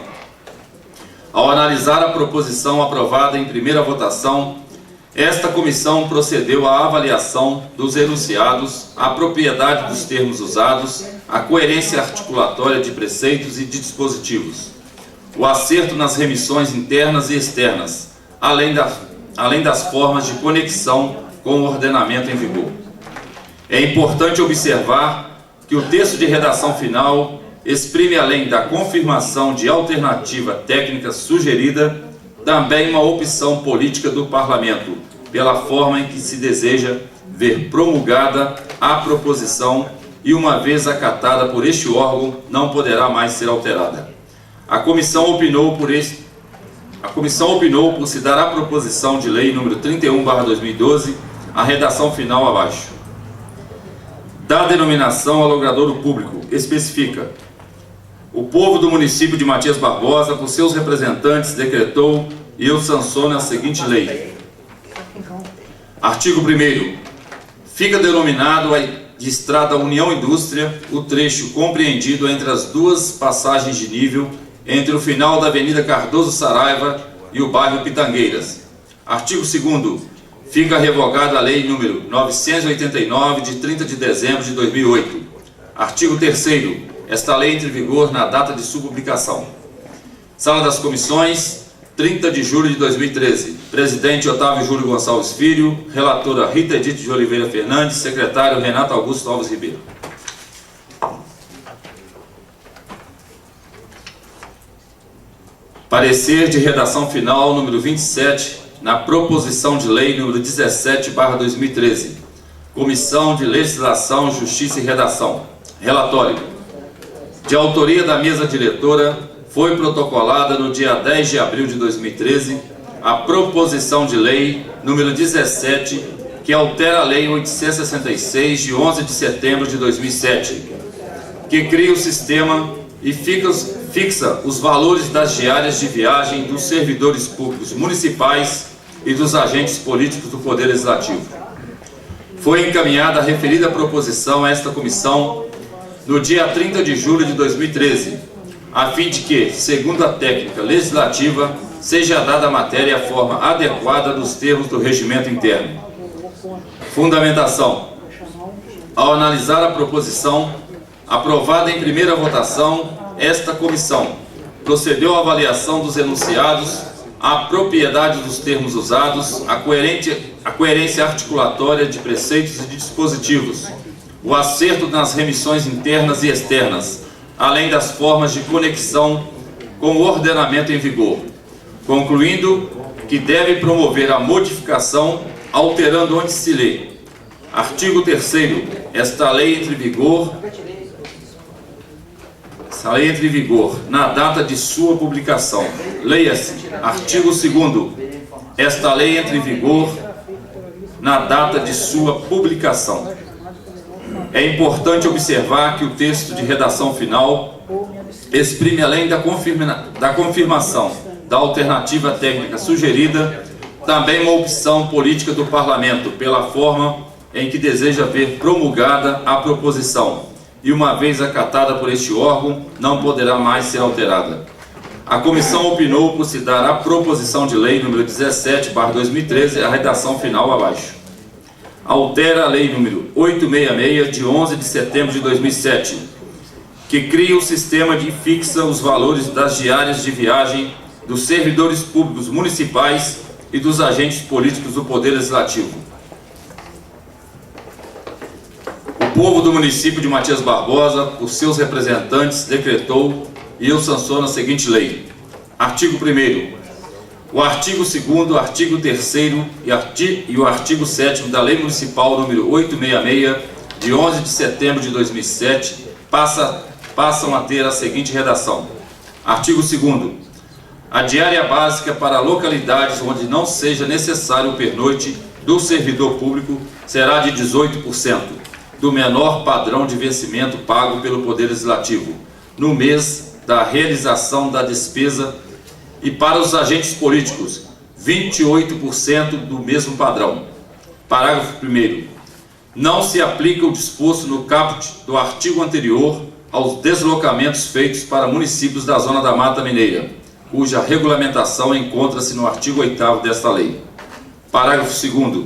Ao analisar a proposição aprovada em primeira votação, esta comissão procedeu à avaliação dos enunciados, a propriedade dos termos usados, a coerência articulatória de preceitos e de dispositivos, o acerto nas remissões internas e externas, além das formas de conexão com o ordenamento em vigor. É importante observar que o texto de redação final exprime, além da confirmação de alternativa técnica sugerida, também uma opção política do Parlamento, pela forma em que se deseja ver promulgada a proposição e, uma vez acatada por este órgão, não poderá mais ser alterada. A comissão opinou por se dar à proposição de lei número 31/2012 a redação final abaixo. Da denominação ao logradouro público, especifica: o povo do município de Matias Barbosa, por seus representantes, decretou e eu sanciono a seguinte lei. Artigo 1º. Fica denominado a de Estrada União Indústria o trecho compreendido entre as duas passagens de nível entre o final da Avenida Cardoso Saraiva e o bairro Pitangueiras. Artigo 2º. Fica revogada a lei número 989 de 30 de dezembro de 2008. Artigo 3º. Esta lei entra em vigor na data de sua publicação. Sala das Comissões, 30 de julho de 2013. Presidente Otávio Júlio Gonçalves Filho, relatora Rita Edith de Oliveira Fernandes, secretário Renato Augusto Alves Ribeiro. Parecer de redação final número 27, na proposição de lei número 17/2013. Comissão de Legislação, Justiça e Redação. Relatório. De autoria da mesa diretora, foi protocolada no dia 10 de abril de 2013 a proposição de lei número 17, que altera a lei 866 de 11 de setembro de 2007, que cria o sistema e fixa os valores das diárias de viagem dos servidores públicos municipais e dos agentes políticos do Poder Legislativo. Foi encaminhada a referida proposição a esta comissão no dia 30 de julho de 2013, a fim de que, segundo a técnica legislativa, seja dada a matéria a forma adequada dos termos do regimento interno. Fundamentação. Ao analisar a proposição, Aprovada em primeira votação, esta comissão procedeu à avaliação dos enunciados, a propriedade dos termos usados, a coerência articulatória de preceitos e de dispositivos, o acerto nas remissões internas e externas, além das formas de conexão com o ordenamento em vigor, concluindo que deve promover a modificação, alterando onde se lê. Artigo 3º. Esta lei entre em vigor na data de sua publicação. Leia-se. Artigo 2º. Esta lei entra em vigor na data de sua publicação. É importante observar que o texto de redação final exprime, além da confirmação da alternativa técnica sugerida, também uma opção política do Parlamento, pela forma em que deseja ver promulgada a proposição, e uma vez acatada por este órgão, não poderá mais ser alterada. A comissão opinou por se dar à proposição de lei número 17/2013 a redação final abaixo. Altera a lei número 866 de 11 de setembro de 2007, que cria o sistema de fixa os valores das diárias de viagem dos servidores públicos municipais e dos agentes políticos do Poder Legislativo. O povo do município de Matias Barbosa, por seus representantes, decretou e eu sanciono a seguinte lei. Artigo 1º. O artigo 2º, artigo 3º e o artigo 7º da Lei Municipal número 866, de 11 de setembro de 2007, passam a ter a seguinte redação. Artigo 2º. A diária básica para localidades onde não seja necessário o pernoite do servidor público será de 18% do menor padrão de vencimento pago pelo Poder Legislativo no mês da realização da despesa, e para os agentes políticos, 28% do mesmo padrão. Parágrafo 1º. Não se aplica o disposto no caput do artigo anterior aos deslocamentos feitos para municípios da Zona da Mata Mineira, cuja regulamentação encontra-se no artigo 8º desta lei. Parágrafo 2º.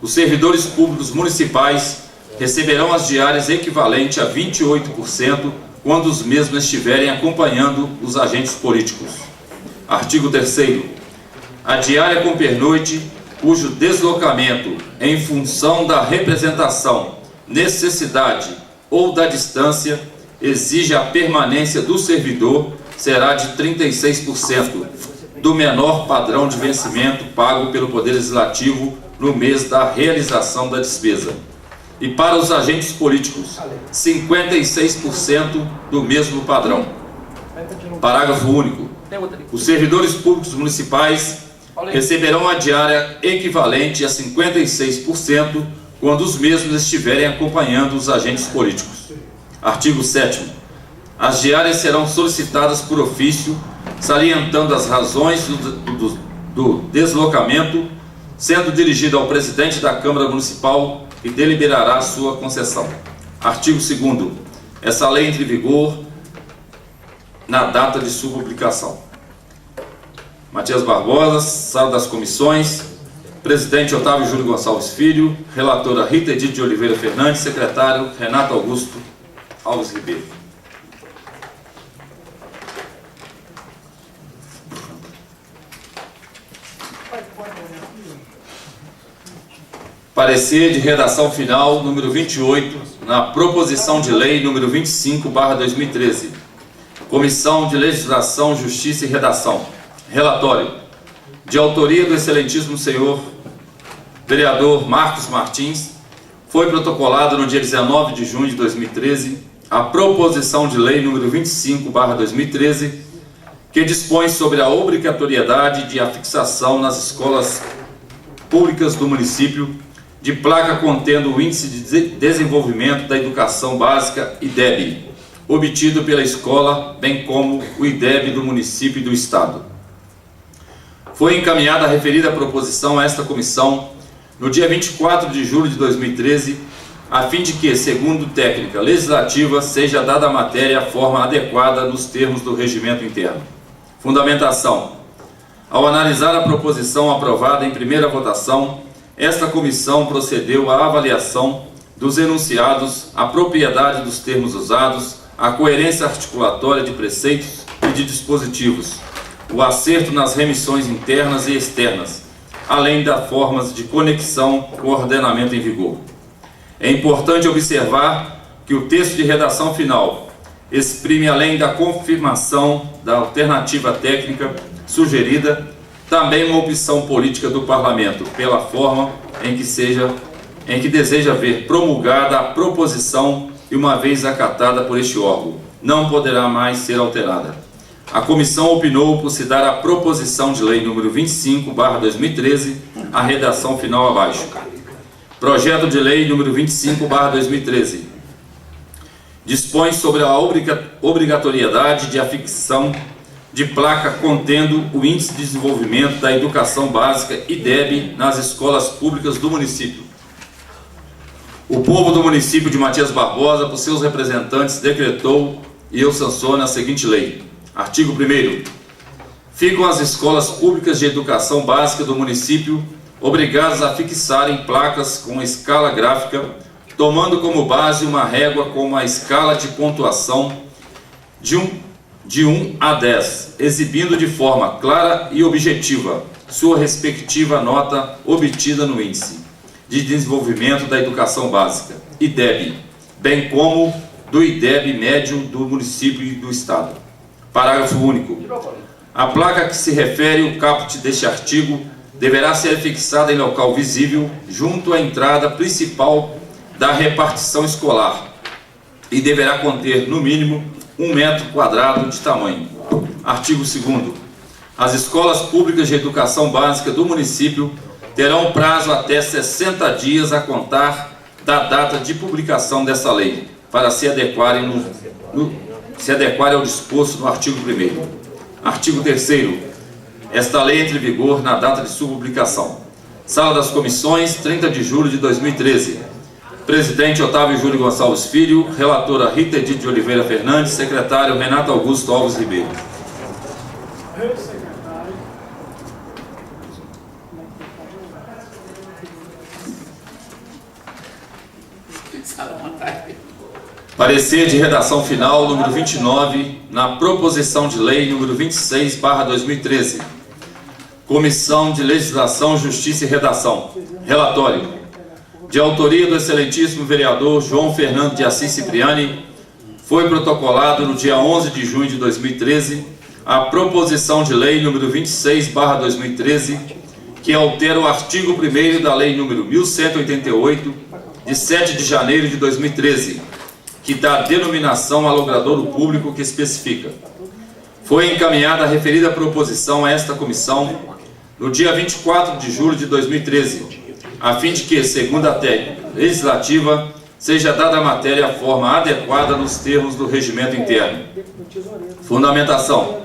Os servidores públicos municipais receberão as diárias equivalentes a 28% quando os mesmos estiverem acompanhando os agentes políticos. Artigo 3º. A diária com pernoite, cujo deslocamento em função da representação, necessidade ou da distância exige a permanência do servidor, será de 36% do menor padrão de vencimento pago pelo Poder Legislativo no mês da realização da despesa. E para os agentes políticos, 56% do mesmo padrão. Parágrafo único. Os servidores públicos municipais receberão a diária equivalente a 56% quando os mesmos estiverem acompanhando os agentes políticos. Artigo 7º. As diárias serão solicitadas por ofício, salientando as razões do deslocamento, sendo dirigido ao presidente da Câmara Municipal, que deliberará sua concessão. Artigo 2º. Essa lei entra em vigor na data de sua publicação. Matias Barbosa, sala das comissões, presidente Otávio Júlio Gonçalves Filho, relatora Rita Edith de Oliveira Fernandes, secretário Renato Augusto Alves Ribeiro. Parecer de redação final número 28 na proposição de lei número 25/2013. Comissão de Legislação, Justiça e Redação. Relatório. De autoria do excelentíssimo senhor vereador Marcos Martins, foi protocolado no dia 19 de junho de 2013 a proposição de lei número 25/2013, que dispõe sobre a obrigatoriedade de afixação nas escolas públicas do município de placa contendo o Índice de Desenvolvimento da Educação Básica, IDEB, obtido pela escola, bem como o IDEB do município e do Estado. Foi encaminhada a referida proposição a esta comissão no dia 24 de julho de 2013, a fim de que, segundo técnica legislativa, seja dada à matéria a forma adequada nos termos do regimento interno. Fundamentação. Ao analisar a proposição aprovada em primeira votação, esta comissão procedeu à avaliação dos enunciados, a propriedade dos termos usados, a coerência articulatória de preceitos e de dispositivos, o acerto nas remissões internas e externas, além das formas de conexão com o ordenamento em vigor. É importante observar que o texto de redação final exprime, além da confirmação da alternativa técnica sugerida, também uma opção política do Parlamento, pela forma em que deseja ver promulgada a proposição e, uma vez acatada por este órgão, não poderá mais ser alterada. A comissão opinou por se dar a proposição de lei número 25/2013, a redação final abaixo. Projeto de lei número 25/2013 dispõe sobre a obrigatoriedade de afixação de placa contendo o Índice de Desenvolvimento da Educação Básica, IDEB, nas escolas públicas do município. O povo do município de Matias Barbosa, por seus representantes, decretou e eu sanciono a seguinte lei. Artigo 1º. Ficam as escolas públicas de educação básica do município obrigadas a fixarem placas com escala gráfica, tomando como base uma régua com uma escala de pontuação de 1 a 10, exibindo de forma clara e objetiva sua respectiva nota obtida no Índice de Desenvolvimento da Educação Básica, IDEB, bem como do IDEB médio do município e do Estado. Parágrafo único. A placa que se refere o caput deste artigo deverá ser fixada em local visível junto à entrada principal da repartição escolar e deverá conter, no mínimo, 1 metro quadrado de tamanho. Artigo 2º. As escolas públicas de educação básica do município terão prazo até 60 dias a contar da data de publicação dessa lei, para se adequarem ao disposto no artigo 1º. Artigo 3º. Esta lei entra em vigor na data de sua publicação. Sala das Comissões, 30 de julho de 2013. Presidente Otávio Júlio Gonçalves Filho, relatora Rita Edith de Oliveira Fernandes, secretário Renato Augusto Alves Ribeiro. Parecer de redação final número 29, na proposição de lei número 26/2013. Comissão de Legislação, Justiça e Redação. Relatório. De autoria do excelentíssimo vereador João Fernando de Assis Cipriani, foi protocolado no dia 11 de junho de 2013 a proposição de lei número 26/2013, que altera o artigo 1º da lei número 1188, de 7 de janeiro de 2013, que dá denominação ao logradouro público que especifica. Foi encaminhada a referida proposição a esta comissão no dia 24 de julho de 2013, a fim de que, segundo a técnica legislativa, seja dada a matéria a forma adequada nos termos do regimento interno. Fundamentação.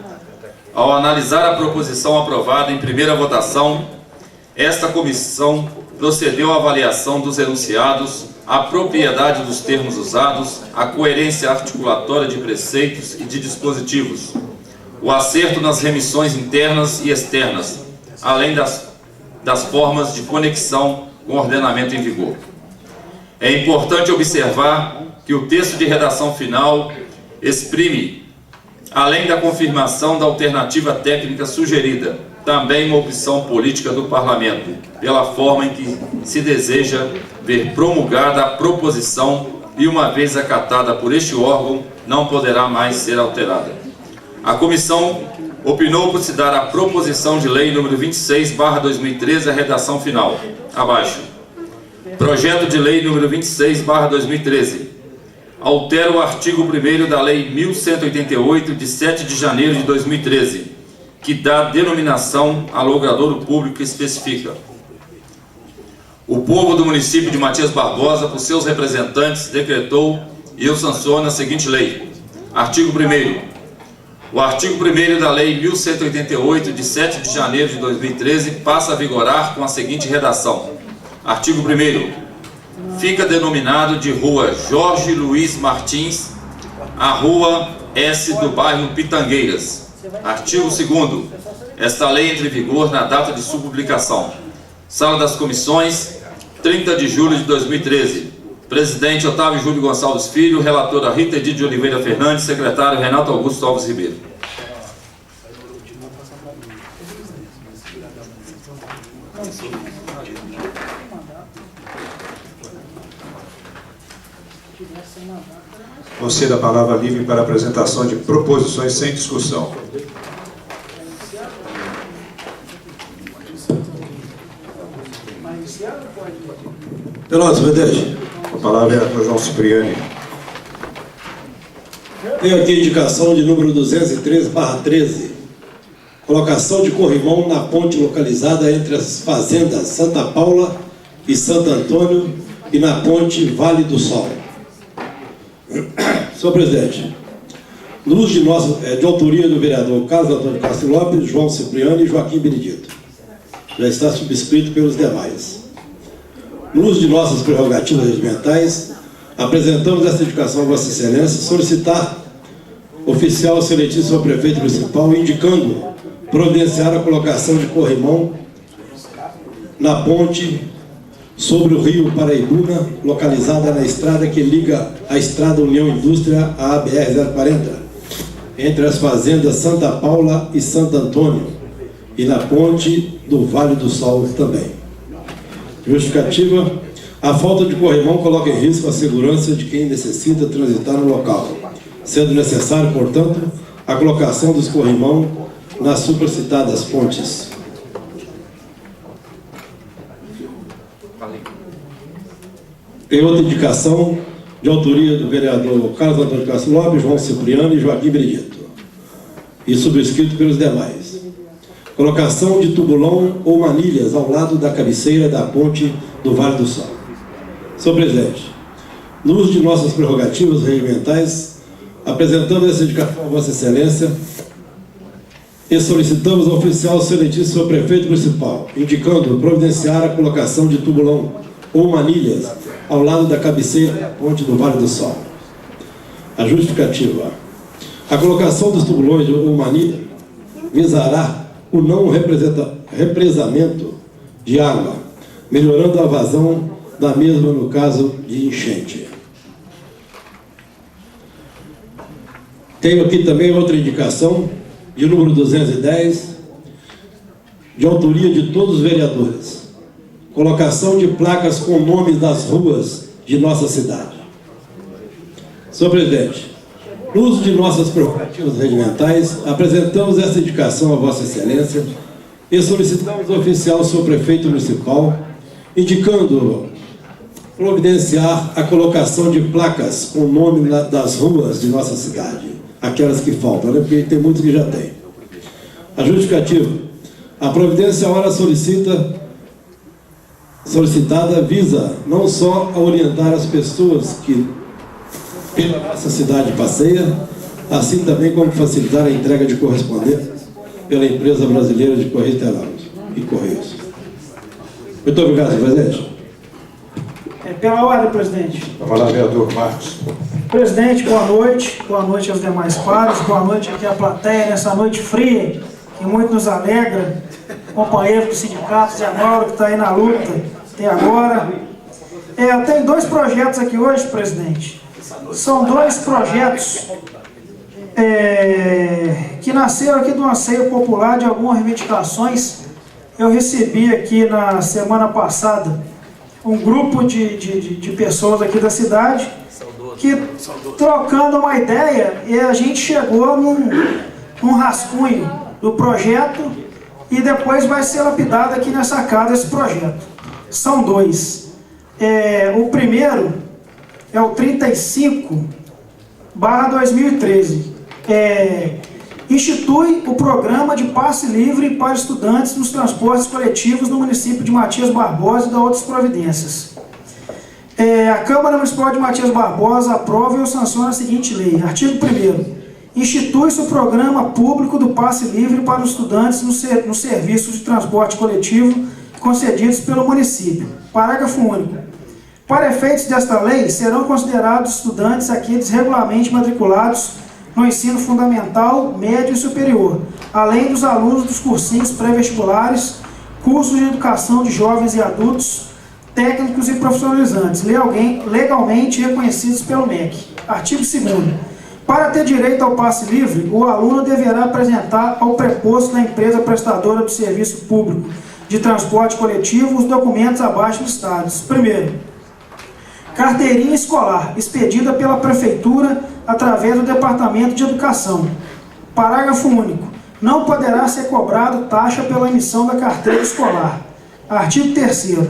Ao analisar a proposição aprovada em primeira votação, esta comissão procedeu à avaliação dos enunciados, a propriedade dos termos usados, a coerência articulatória de preceitos e de dispositivos, o acerto nas remissões internas e externas, além das formas de conexão com o ordenamento em vigor. É importante observar que o texto de redação final exprime, além da confirmação da alternativa técnica sugerida, também uma opção política do Parlamento, pela forma em que se deseja ver promulgada a proposição e, uma vez acatada por este órgão, não poderá mais ser alterada. A comissão opinou por se dar a proposição de lei número 26/2013 a redação final. Abaixo. Projeto de lei número 26/2013. Altera o artigo 1º da lei 1188, de 7 de janeiro de 2013, que dá denominação ao logradouro público que especifica. O povo do município de Matias Barbosa, por seus representantes, decretou e eu sanciono a seguinte lei. Artigo 1º. O artigo 1º da Lei 1188, de 7 de janeiro de 2013, passa a vigorar com a seguinte redação. Artigo 1º. Fica denominado de Rua Jorge Luiz Martins, a Rua S do bairro Pitangueiras. Artigo 2º. Esta lei entra em vigor na data de sua publicação. Sala das Comissões, 30 de julho de 2013. Presidente Otávio Júlio Gonçalves Filho, relatora Rita Edith de Oliveira Fernandes, secretário Renato Augusto Alves Ribeiro. Concedo a palavra livre para apresentação de proposições sem discussão. Pelotas, presidente. A palavra é para João Cipriani. Tenho aqui a indicação de número 213/13. Colocação de corrimão na ponte localizada entre as fazendas Santa Paula e Santo Antônio e na ponte Vale do Sol. Senhor presidente, no uso de autoria do vereador Carlos Antônio Castro Lopes, João Cipriani e Joaquim Benedito. Já está subscrito pelos demais. No uso de nossas prerrogativas regimentais, apresentamos esta indicação a Vossa Excelência, solicitar oficial seletíssimo ao prefeito municipal, indicando providenciar a colocação de corrimão na ponte sobre o rio Paraibuna, localizada na estrada que liga a Estrada União Indústria à BR-040, entre as fazendas Santa Paula e Santo Antônio, e na ponte do Vale do Sol também. Justificativa: a falta de corrimão coloca em risco a segurança de quem necessita transitar no local, sendo necessário, portanto, a colocação dos corrimão nas supracitadas pontes. Tem outra indicação de autoria do vereador Carlos Antônio Castro Lopes, João Cipriani e Joaquim Benedito, e subscrito pelos demais. Colocação de tubulão ou manilhas ao lado da cabeceira da ponte do Vale do Sol. Senhor presidente, no uso de nossas prerrogativas regimentais, apresentamos essa indicação a Vossa Excelência e solicitamos ao oficial seletíssimo ao prefeito municipal, indicando providenciar a colocação de tubulão ou manilhas ao lado da cabeceira da ponte do Vale do Sol. A justificativa: a colocação dos tubulões ou manilhas visará o não represamento de água, melhorando a vazão da mesma no caso de enchente. Tenho aqui também outra indicação, de número 210, de autoria de todos os vereadores. Colocação de placas com nomes das ruas de nossa cidade. Senhor presidente, no uso de nossas prerrogativas regimentais, apresentamos esta indicação a Vossa Excelência e solicitamos ao oficial senhor prefeito municipal, indicando providenciar a colocação de placas com o nome das ruas de nossa cidade, aquelas que faltam, né? Porque tem muitos que já tem. A justificativa: a providência ora solicitada visa não só a orientar as pessoas que pela nossa cidade passeia, assim também como facilitar a entrega de correspondências pela empresa brasileira de Correios e Correios. Muito obrigado, senhor presidente. Pela ordem, presidente. A palavra, vereador Marcos. Presidente, boa noite aos demais pares, boa noite aqui à plateia, nessa noite fria, que muito nos alegra, companheiro do sindicato, Zé Mauro, que está aí na luta até agora. Eu tenho dois projetos aqui hoje, presidente. São dois projetos que nasceram aqui do anseio popular de algumas reivindicações. Eu recebi aqui na semana passada um grupo de pessoas aqui da cidade que, trocando uma ideia, e a gente chegou num rascunho do projeto e depois vai ser lapidado aqui nessa casa esse projeto. São dois. O primeiro é o 35/2013. Institui o programa de passe livre para estudantes nos transportes coletivos no município de Matias Barbosa e da outras providências. A Câmara Municipal de Matias Barbosa aprova e sanciona a seguinte lei. Artigo 1º. Institui-se o programa público do passe livre para os estudantes nos serviços de transporte coletivo concedidos pelo município. Parágrafo único. Para efeitos desta lei, serão considerados estudantes aqueles regularmente matriculados no ensino fundamental, médio e superior, além dos alunos dos cursinhos pré-vestibulares, cursos de educação de jovens e adultos, técnicos e profissionalizantes, legalmente reconhecidos pelo MEC. Artigo 2º. Para ter direito ao passe livre, o aluno deverá apresentar ao preposto da empresa prestadora do serviço público de transporte coletivo os documentos abaixo listados. Primeiro, carteirinha escolar, expedida pela Prefeitura através do Departamento de Educação. Parágrafo único. Não poderá ser cobrado taxa pela emissão da carteira escolar. Artigo 3º.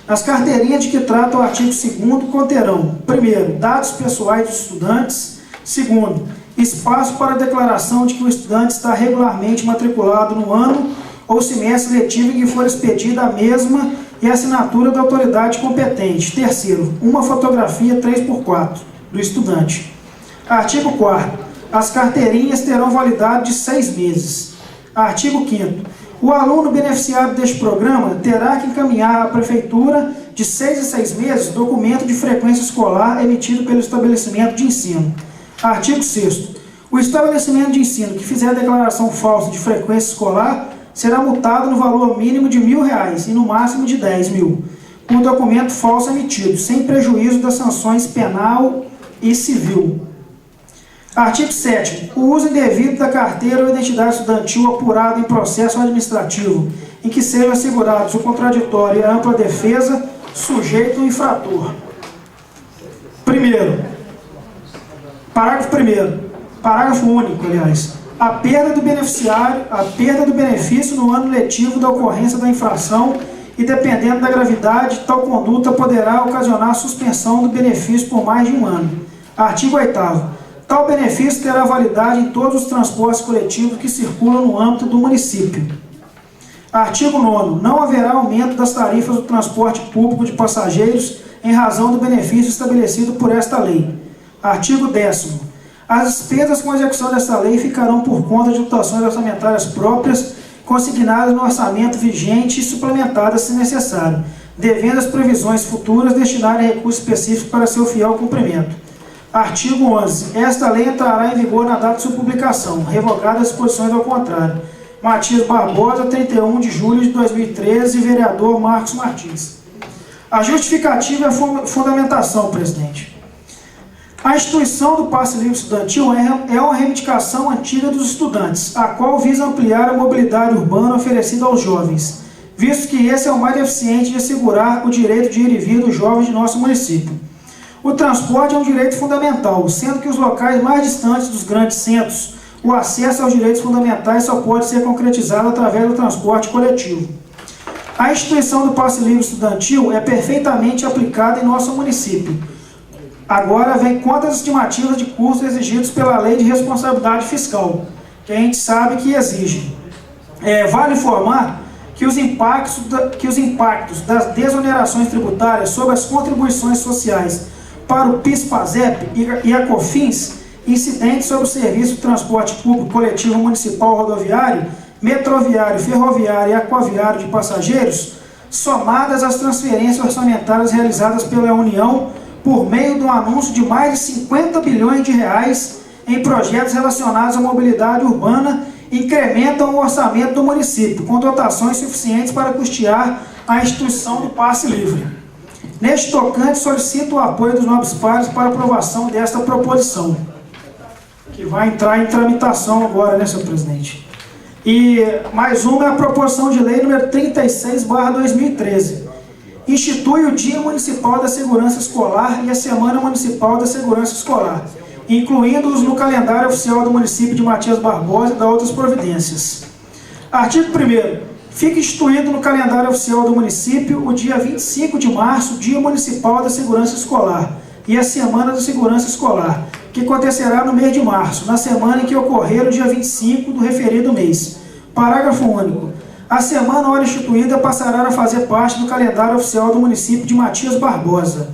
As carteirinhas de que trata o artigo 2º conterão, primeiro, dados pessoais dos estudantes, segundo, espaço para declaração de que o estudante está regularmente matriculado no ano ou semestre letivo em que for expedida a mesma e a assinatura da autoridade competente. Terceiro, uma fotografia 3x4 do estudante. Artigo 4º. As carteirinhas terão validade de 6 meses. Artigo 5º. O aluno beneficiário deste programa terá que encaminhar à Prefeitura de 6 em 6 meses documento de frequência escolar emitido pelo estabelecimento de ensino. Artigo 6º. O estabelecimento de ensino que fizer a declaração falsa de frequência escolar será multado no valor mínimo de R$1.000 e no máximo de R$10.000, com o documento falso emitido, sem prejuízo das sanções penal e civil. Artigo 7º. O uso indevido da carteira ou identidade estudantil apurado em processo administrativo, em que sejam assegurados o contraditório e a ampla defesa, sujeito ao infrator. Primeiro. Parágrafo 1º. Parágrafo único, aliás. A perda do benefício no ano letivo da ocorrência da infração e, dependendo da gravidade, tal conduta poderá ocasionar suspensão do benefício por mais de um ano. Artigo 8º. Tal benefício terá validade em todos os transportes coletivos que circulam no âmbito do município. Artigo 9º. Não haverá aumento das tarifas do transporte público de passageiros em razão do benefício estabelecido por esta lei. Artigo 10º. As despesas com execução desta lei ficarão por conta de dotações orçamentárias próprias consignadas no orçamento vigente e suplementadas se necessário, devendo as previsões futuras destinarem recursos específicos para seu fiel cumprimento. Artigo 11. Esta lei entrará em vigor na data de sua publicação, revogadas as disposições ao contrário. Matias Barbosa, 31 de julho de 2013, vereador Marcos Martins. A justificativa é a fundamentação, presidente. A instituição do passe livre estudantil é uma reivindicação antiga dos estudantes, a qual visa ampliar a mobilidade urbana oferecida aos jovens, visto que esse é o mais eficiente de assegurar o direito de ir e vir dos jovens de nosso município. O transporte é um direito fundamental, sendo que os locais mais distantes dos grandes centros, o acesso aos direitos fundamentais só pode ser concretizado através do transporte coletivo. A instituição do passe livre estudantil é perfeitamente aplicada em nosso município. Agora vem contra as estimativas de custos exigidos pela Lei de Responsabilidade Fiscal, que a gente sabe que exige. Vale informar que os impactos das desonerações tributárias sobre as contribuições sociais para o PIS/PASEP e a COFINS, incidentes sobre o serviço de transporte público coletivo municipal rodoviário, metroviário, ferroviário e aquaviário de passageiros, somadas às transferências orçamentárias realizadas pela União por meio do anúncio de mais de 50 bilhões de reais em projetos relacionados à mobilidade urbana, incrementam o orçamento do município, com dotações suficientes para custear a instituição do passe livre. Neste tocante, solicito o apoio dos nobres pares para aprovação desta proposição, que vai entrar em tramitação agora, né, senhor presidente? E mais uma é a proposição de lei número 36/2013. Institui o Dia Municipal da Segurança Escolar e a Semana Municipal da Segurança Escolar, incluindo-os no calendário oficial do município de Matias Barbosa e da outras providências. Artigo 1º. Fica instituído no calendário oficial do município o dia 25 de março, Dia Municipal da Segurança Escolar, e a Semana da Segurança Escolar, que acontecerá no mês de março, na semana em que ocorrer o dia 25 do referido mês. Parágrafo único. A semana ora instituída passará a fazer parte do calendário oficial do município de Matias Barbosa.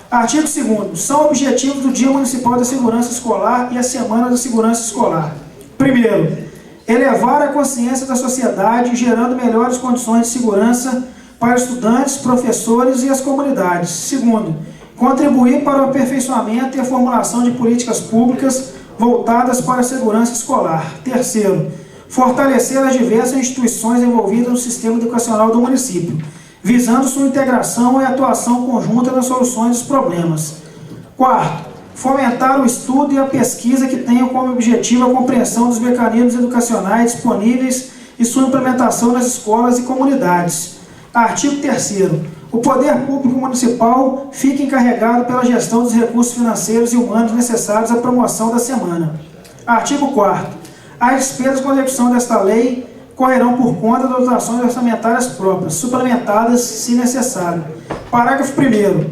Artigo 2º. São objetivos do Dia Municipal da Segurança Escolar e a Semana da Segurança Escolar. Primeiro, elevar a consciência da sociedade, gerando melhores condições de segurança para estudantes, professores e as comunidades. Segundo, contribuir para o aperfeiçoamento e a formulação de políticas públicas voltadas para a segurança escolar. Terceiro, fortalecer as diversas instituições envolvidas no sistema educacional do município, visando sua integração e atuação conjunta nas soluções dos problemas. Quarto, fomentar o estudo e a pesquisa que tenham como objetivo a compreensão dos mecanismos educacionais disponíveis e sua implementação nas escolas e comunidades. Artigo 3º. O poder público municipal fica encarregado pela gestão dos recursos financeiros e humanos necessários à promoção da semana. Artigo 4º. As despesas com execução desta lei correrão por conta das dotações orçamentárias próprias, suplementadas se necessário. Parágrafo 1º.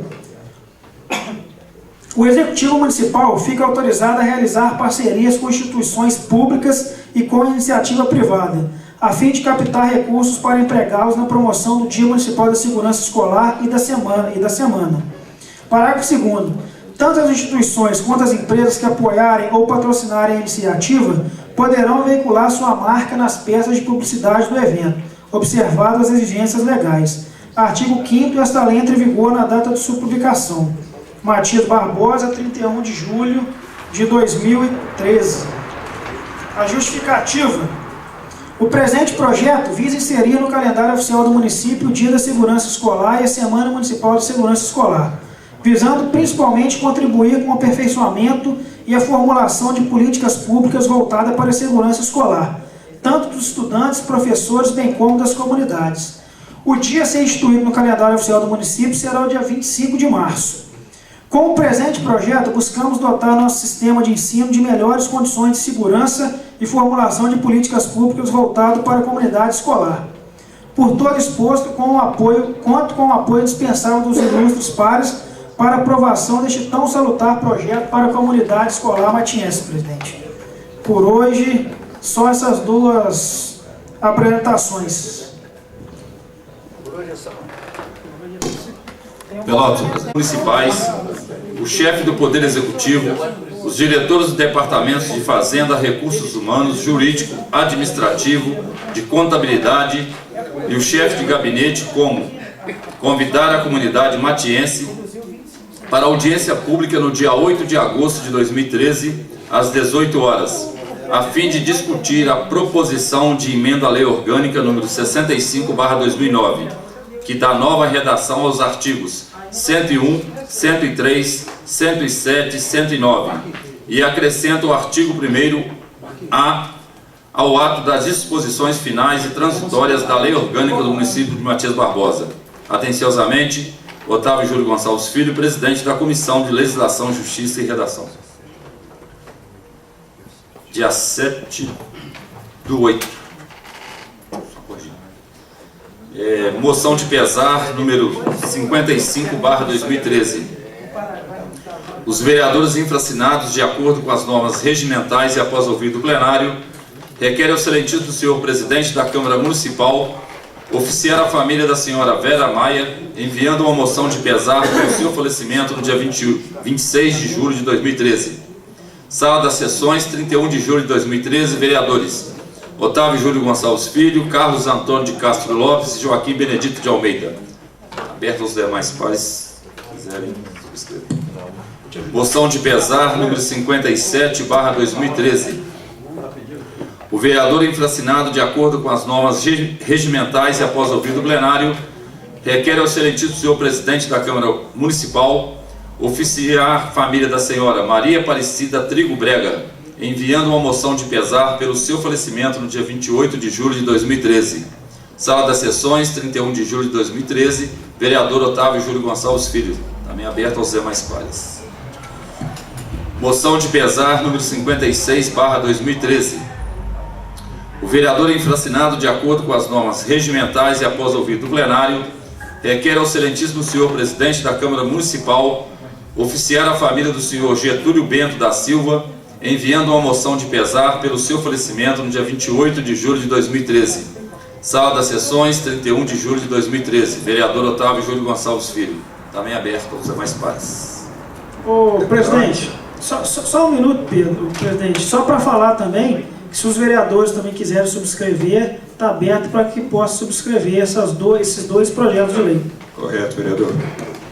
O Executivo Municipal fica autorizado a realizar parcerias com instituições públicas e com iniciativa privada, a fim de captar recursos para empregá-los na promoção do Dia Municipal da Segurança Escolar e da semana. Parágrafo 2º. Tanto as instituições quanto as empresas que apoiarem ou patrocinarem a iniciativa poderão veicular sua marca nas peças de publicidade do evento, observadas as exigências legais. Artigo 5º. Esta lei entra em vigor na data de sua publicação. Matias Barbosa, 31 de julho de 2013. A justificativa. O presente projeto visa inserir no calendário oficial do município o Dia da Segurança Escolar e a Semana Municipal de Segurança Escolar, visando principalmente contribuir com o aperfeiçoamento e a formulação de políticas públicas voltadas para a segurança escolar, tanto dos estudantes, professores, bem como das comunidades. O dia a ser instituído no calendário oficial do município será o dia 25 de março. Com o presente projeto, buscamos dotar nosso sistema de ensino de melhores condições de segurança e formulação de políticas públicas voltadas para a comunidade escolar. Por todo exposto, conto com o apoio dispensável dos ilustres pares para aprovação deste tão salutar projeto para a comunidade escolar matiense, presidente. Por hoje, só essas duas apresentações. Pelotas municipais, o chefe do Poder Executivo, os diretores dos departamentos de Fazenda, Recursos Humanos, Jurídico, Administrativo, de Contabilidade e o chefe de gabinete, como convidar a comunidade matiense para audiência pública no dia 8 de agosto de 2013, às 18 horas, a fim de discutir a proposição de emenda à Lei Orgânica número 65/2009, que dá nova redação aos artigos 101, 103, 107 e 109, e acrescenta o artigo 1º ao ato das disposições finais e transitórias da Lei Orgânica do município de Matias Barbosa. Atenciosamente, Otávio Júlio Gonçalves Filho, presidente da Comissão de Legislação, Justiça e Redação. Dia 7/8. Moção de pesar, número 55/2013. Os vereadores infracinados, de acordo com as normas regimentais e após ouvido o plenário, requerem ao excelentíssimo senhor presidente da Câmara Municipal oficiar a família da senhora Vera Maia, enviando uma moção de pesar pelo seu falecimento no dia 26 de julho de 2013. Sala das Sessões, 31 de julho de 2013, vereadores Otávio Júlio Gonçalves Filho, Carlos Antônio de Castro Lopes e Joaquim Benedito de Almeida. Aberto aos demais pares, quiserem subscrever. Moção de pesar, número 57/2013. O vereador infracinado, de acordo com as normas regimentais e após ouvido o plenário, requer ao excelentíssimo senhor presidente da Câmara Municipal oficiar a família da senhora Maria Aparecida Trigo Brega, enviando uma moção de pesar pelo seu falecimento no dia 28 de julho de 2013. Sala das Sessões, 31 de julho de 2013, vereador Otávio Júlio Gonçalves Filho, também aberto aos demais pares. Moção de pesar, número 56/2013. O vereador infracinado, de acordo com as normas regimentais e após ouvido o plenário, requer ao excelentíssimo senhor presidente da Câmara Municipal oficiar a família do senhor Getúlio Bento da Silva, enviando uma moção de pesar pelo seu falecimento no dia 28 de julho de 2013. Sala das Sessões, 31 de julho de 2013. Vereador Otávio Júlio Gonçalves Filho. Também aberto aos demais pares. Ô, presidente, só um minuto, Pedro, presidente. Só para falar também, que se os vereadores também quiserem subscrever, está aberto para que possa subscrever esses dois projetos de lei. Correto, vereador.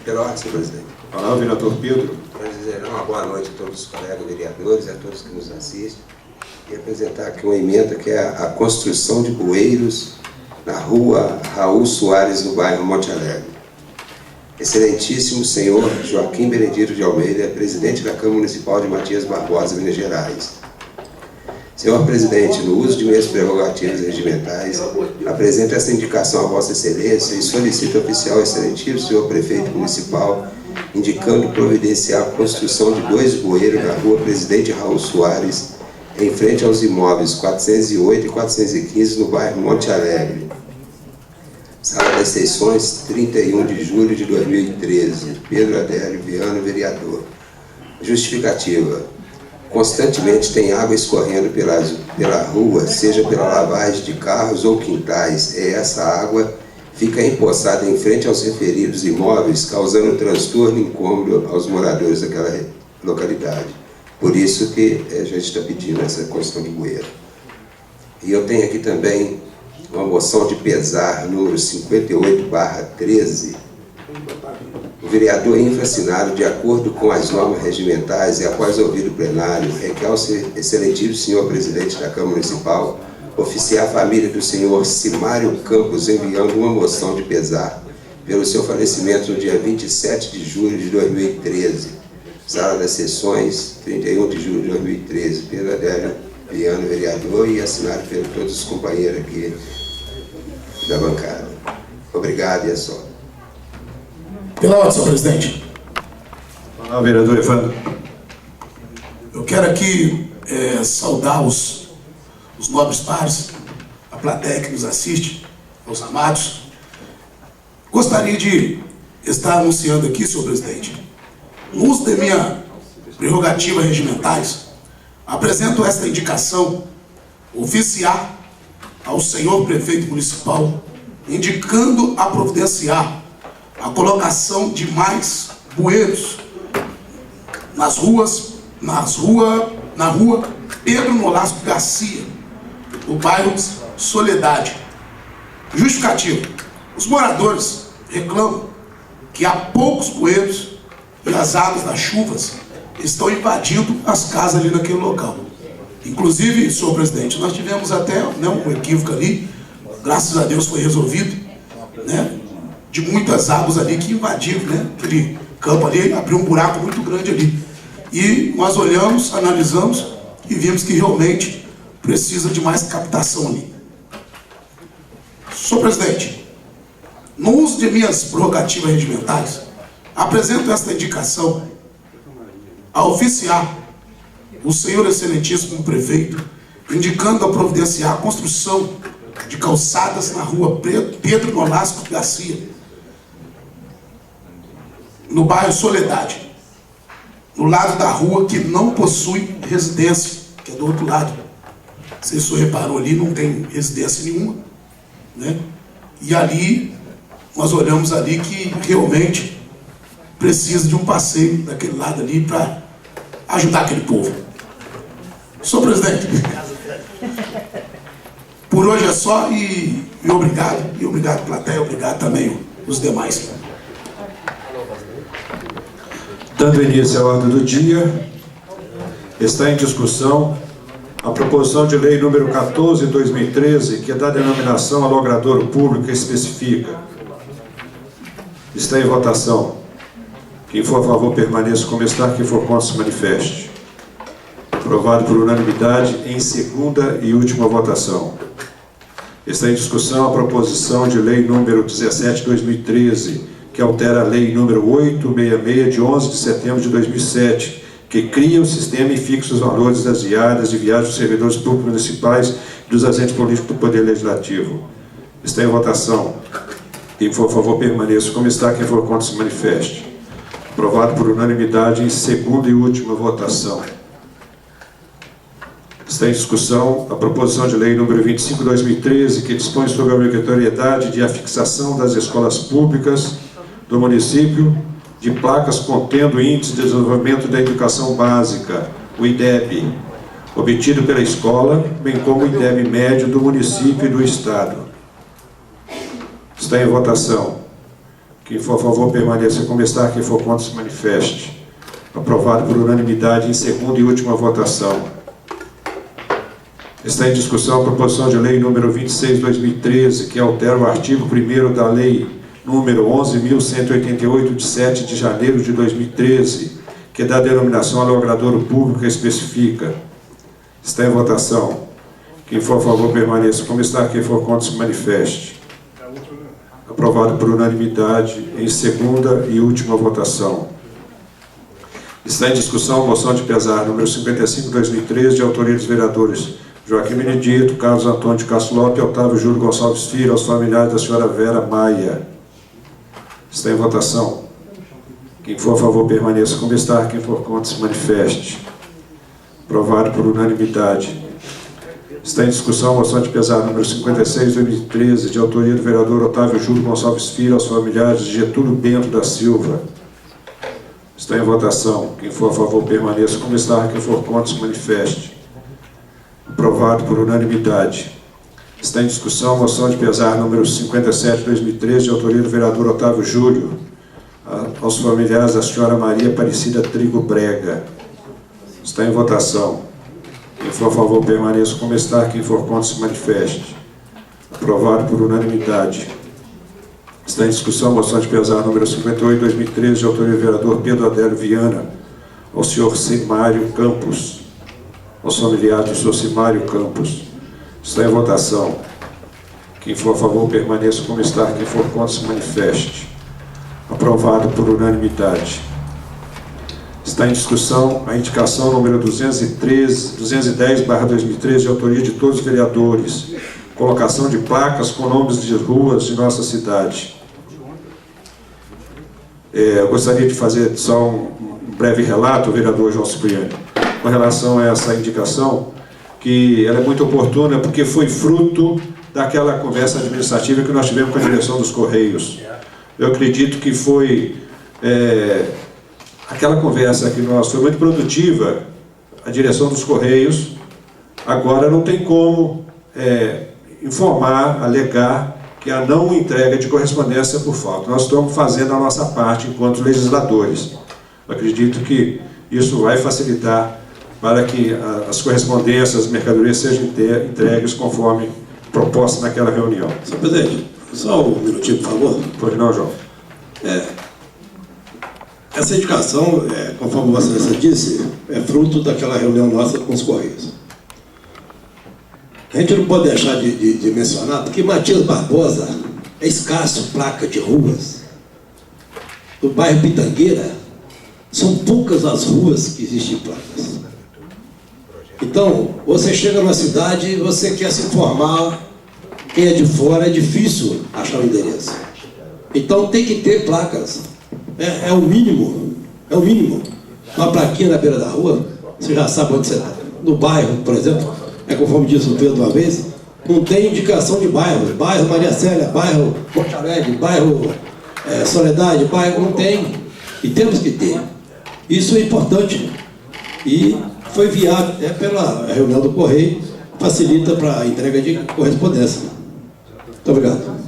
Pelotas, senhor presidente. Palavra, vereador Pedro. Para dizer uma boa noite a todos os colegas vereadores e a todos que nos assistem. E apresentar aqui uma emenda que é a construção de bueiros na rua Raul Soares, no bairro Monte Alegre. Excelentíssimo senhor Joaquim Benedito de Almeida, presidente da Câmara Municipal de Matias Barbosa, Minas Gerais. Senhor presidente, no uso de minhas prerrogativas regimentais, apresento esta indicação a Vossa Excelência e solicito ao oficial excelentíssimo senhor prefeito municipal, indicando providenciar a construção de 2 bueiros na rua Presidente Raul Soares, em frente aos imóveis 408 e 415, no bairro Monte Alegre. Sala das Sessões, 31 de julho de 2013. Pedro Adélio Viana, vereador. Justificativa. Constantemente tem água escorrendo pela rua, seja pela lavagem de carros ou quintais, e essa água fica empoçada em frente aos referidos imóveis, causando transtorno e incômodo aos moradores daquela localidade. Por isso que a gente está pedindo essa construção de bueiro. E eu tenho aqui também uma moção de pesar, número 58/13. O vereador infracinado, de acordo com as normas regimentais e após ouvir o plenário, requer ao excelentíssimo senhor presidente da Câmara Municipal oficiar a família do senhor Simário Campos enviando uma moção de pesar pelo seu falecimento no dia 27 de julho de 2013. Sala das Sessões, 31 de julho de 2013. Pedro Adélio Viana, vereador, e assinado por todos os companheiros aqui da bancada. Obrigado e é só. Pela ordem, senhor presidente. Olá, vereador Evandro. Eu quero aqui saudar os nobres pares, a plateia que nos assiste, aos amados. Gostaria de estar anunciando aqui, senhor presidente, no uso da minha prerrogativa regimentais, apresento esta indicação oficiar ao senhor prefeito municipal, indicando a providenciar a colocação de mais bueiros na rua Pedro Nolasco Garcia, no bairro Soledade. Justificativo: os moradores reclamam que há poucos bueiros e as águas das chuvas estão invadindo as casas ali naquele local. Inclusive, senhor presidente, nós tivemos até um equívoco ali, graças a Deus foi resolvido, de muitas águas ali que invadiram, aquele campo ali, abriu um buraco muito grande ali. E nós olhamos, analisamos e vimos que realmente precisa de mais captação ali. Senhor presidente, no uso de minhas prerrogativas regimentais, apresento esta indicação a oficiar o senhor excelentíssimo prefeito, indicando a providenciar a construção de calçadas na rua Pedro Nolasco Garcia, no bairro Soledade, no lado da rua que não possui residência, que é do outro lado. Não sei se o senhor reparou ali, não tem residência nenhuma, E ali, nós olhamos ali que realmente precisa de um passeio daquele lado ali para ajudar aquele povo. Senhor presidente, por hoje é só e obrigado plateia, obrigado também os demais. Dando início à ordem do dia, está em discussão a proposição de lei número 14/2013, que dá denominação ao logradouro público e especifica. Está em votação. Quem for a favor permaneça como está, quem for contra se manifeste. Aprovado por unanimidade em segunda e última votação. Está em discussão a proposição de lei número 17/2013, que altera a lei número 866, de 11 de setembro de 2007, que cria o sistema e fixa os valores das diárias de viagem dos servidores públicos municipais e dos agentes políticos do Poder Legislativo. Está em votação. Quem for a favor permaneça como está, quem for contra se manifeste. Aprovado por unanimidade em segunda e última votação. Está em discussão a proposição de lei número 25/2013, que dispõe sobre a obrigatoriedade de afixação das escolas públicas do município de placas contendo índice de desenvolvimento da educação básica, o IDEB, obtido pela escola, bem como o IDEB médio do município e do estado. Está em votação. Quem for a favor permaneça como está, quem for contra se manifeste. Aprovado por unanimidade em segunda e última votação. Está em discussão a proposição de lei número 26/2013, que altera o artigo 1º da lei número 11.188, de 7 de janeiro de 2013, que dá denominação ao logradouro público e especifica. Está em votação. Quem for a favor permaneça como está, quem for contra se manifeste. Aprovado por unanimidade em segunda e última votação. Está em discussão a moção de pesar número 55/2013, de autoria dos vereadores Joaquim Benedito, Carlos Antônio de Castro Lopes e Otávio Júlio Gonçalves Filho, aos familiares da senhora Vera Maia. Está em votação. Quem for a favor permaneça como está, quem for contra se manifeste. Aprovado por unanimidade. Está em discussão a moção de pesar número 56/2013, de autoria do vereador Otávio Júlio Gonçalves Filho, aos familiares de Getúlio Bento da Silva. Está em votação. Quem for a favor permaneça como está, quem for contra se manifeste. Aprovado por unanimidade. Está em discussão a moção de pesar número 57/2013, de autoria do vereador Otávio Júlio, aos familiares da senhora Maria Aparecida Trigo Brega. Está em votação. Quem for a favor permaneça como está, quem for contra se manifeste. Aprovado por unanimidade. Está em discussão a moção de pesar número 58/2013, de autoria do vereador Pedro Adélio Viana, ao senhor Simário Campos, aos familiares do senhor Simário Campos. Está em votação. Quem for a favor permaneça como está, quem for contra se manifeste. Aprovado por unanimidade. Está em discussão a indicação número 210/2013, de autoria de todos os vereadores. Colocação de placas com nomes de ruas de nossa cidade. Eu gostaria de fazer só um breve relato, vereador João Cipriani, com relação a essa indicação, que ela é muito oportuna, porque foi fruto daquela conversa administrativa que nós tivemos com a direção dos Correios. Eu acredito que foi aquela conversa que foi muito produtiva, a direção dos Correios. Agora não tem como informar, alegar que a não entrega de correspondência é por falta. Nós estamos fazendo a nossa parte enquanto legisladores. Eu acredito que isso vai facilitar para que as correspondências, as mercadorias sejam entregues conforme proposta naquela reunião. Senhor presidente, só um minutinho, por favor. Pois não, João? Essa indicação, conforme Vossa Excelência disse, é fruto daquela reunião nossa com os Correios. A gente não pode deixar de mencionar, porque Matias Barbosa é escasso placa de ruas. No bairro Pitangueira, são poucas as ruas que existem placas. Então, você chega numa cidade e você quer se informar, quem é de fora é difícil achar o endereço. Então tem que ter placas. É o mínimo. É o mínimo. Uma plaquinha na beira da rua, você já sabe onde você está. No bairro, por exemplo, conforme disse o Pedro uma vez, não tem indicação de bairro. Bairro Maria Célia, bairro Monte Alegre, bairro Soledade, bairro não tem. E temos que ter. Isso é importante. E foi viável, pela reunião do Correio, facilita para a entrega de correspondência. Muito obrigado.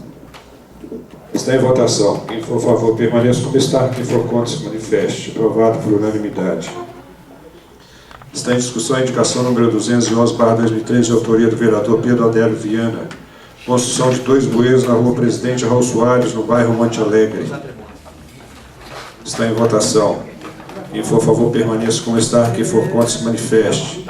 Está em votação. Quem for a favor permaneça como está, quem for contra se manifeste. Aprovado por unanimidade. Está em discussão a indicação número 211/2013, de autoria do vereador Pedro Adélio Viana. Construção de 2 bueiros na rua Presidente Raul Soares, no bairro Monte Alegre. Está em votação. Quem for a favor permaneça como está, quem for contra se manifeste.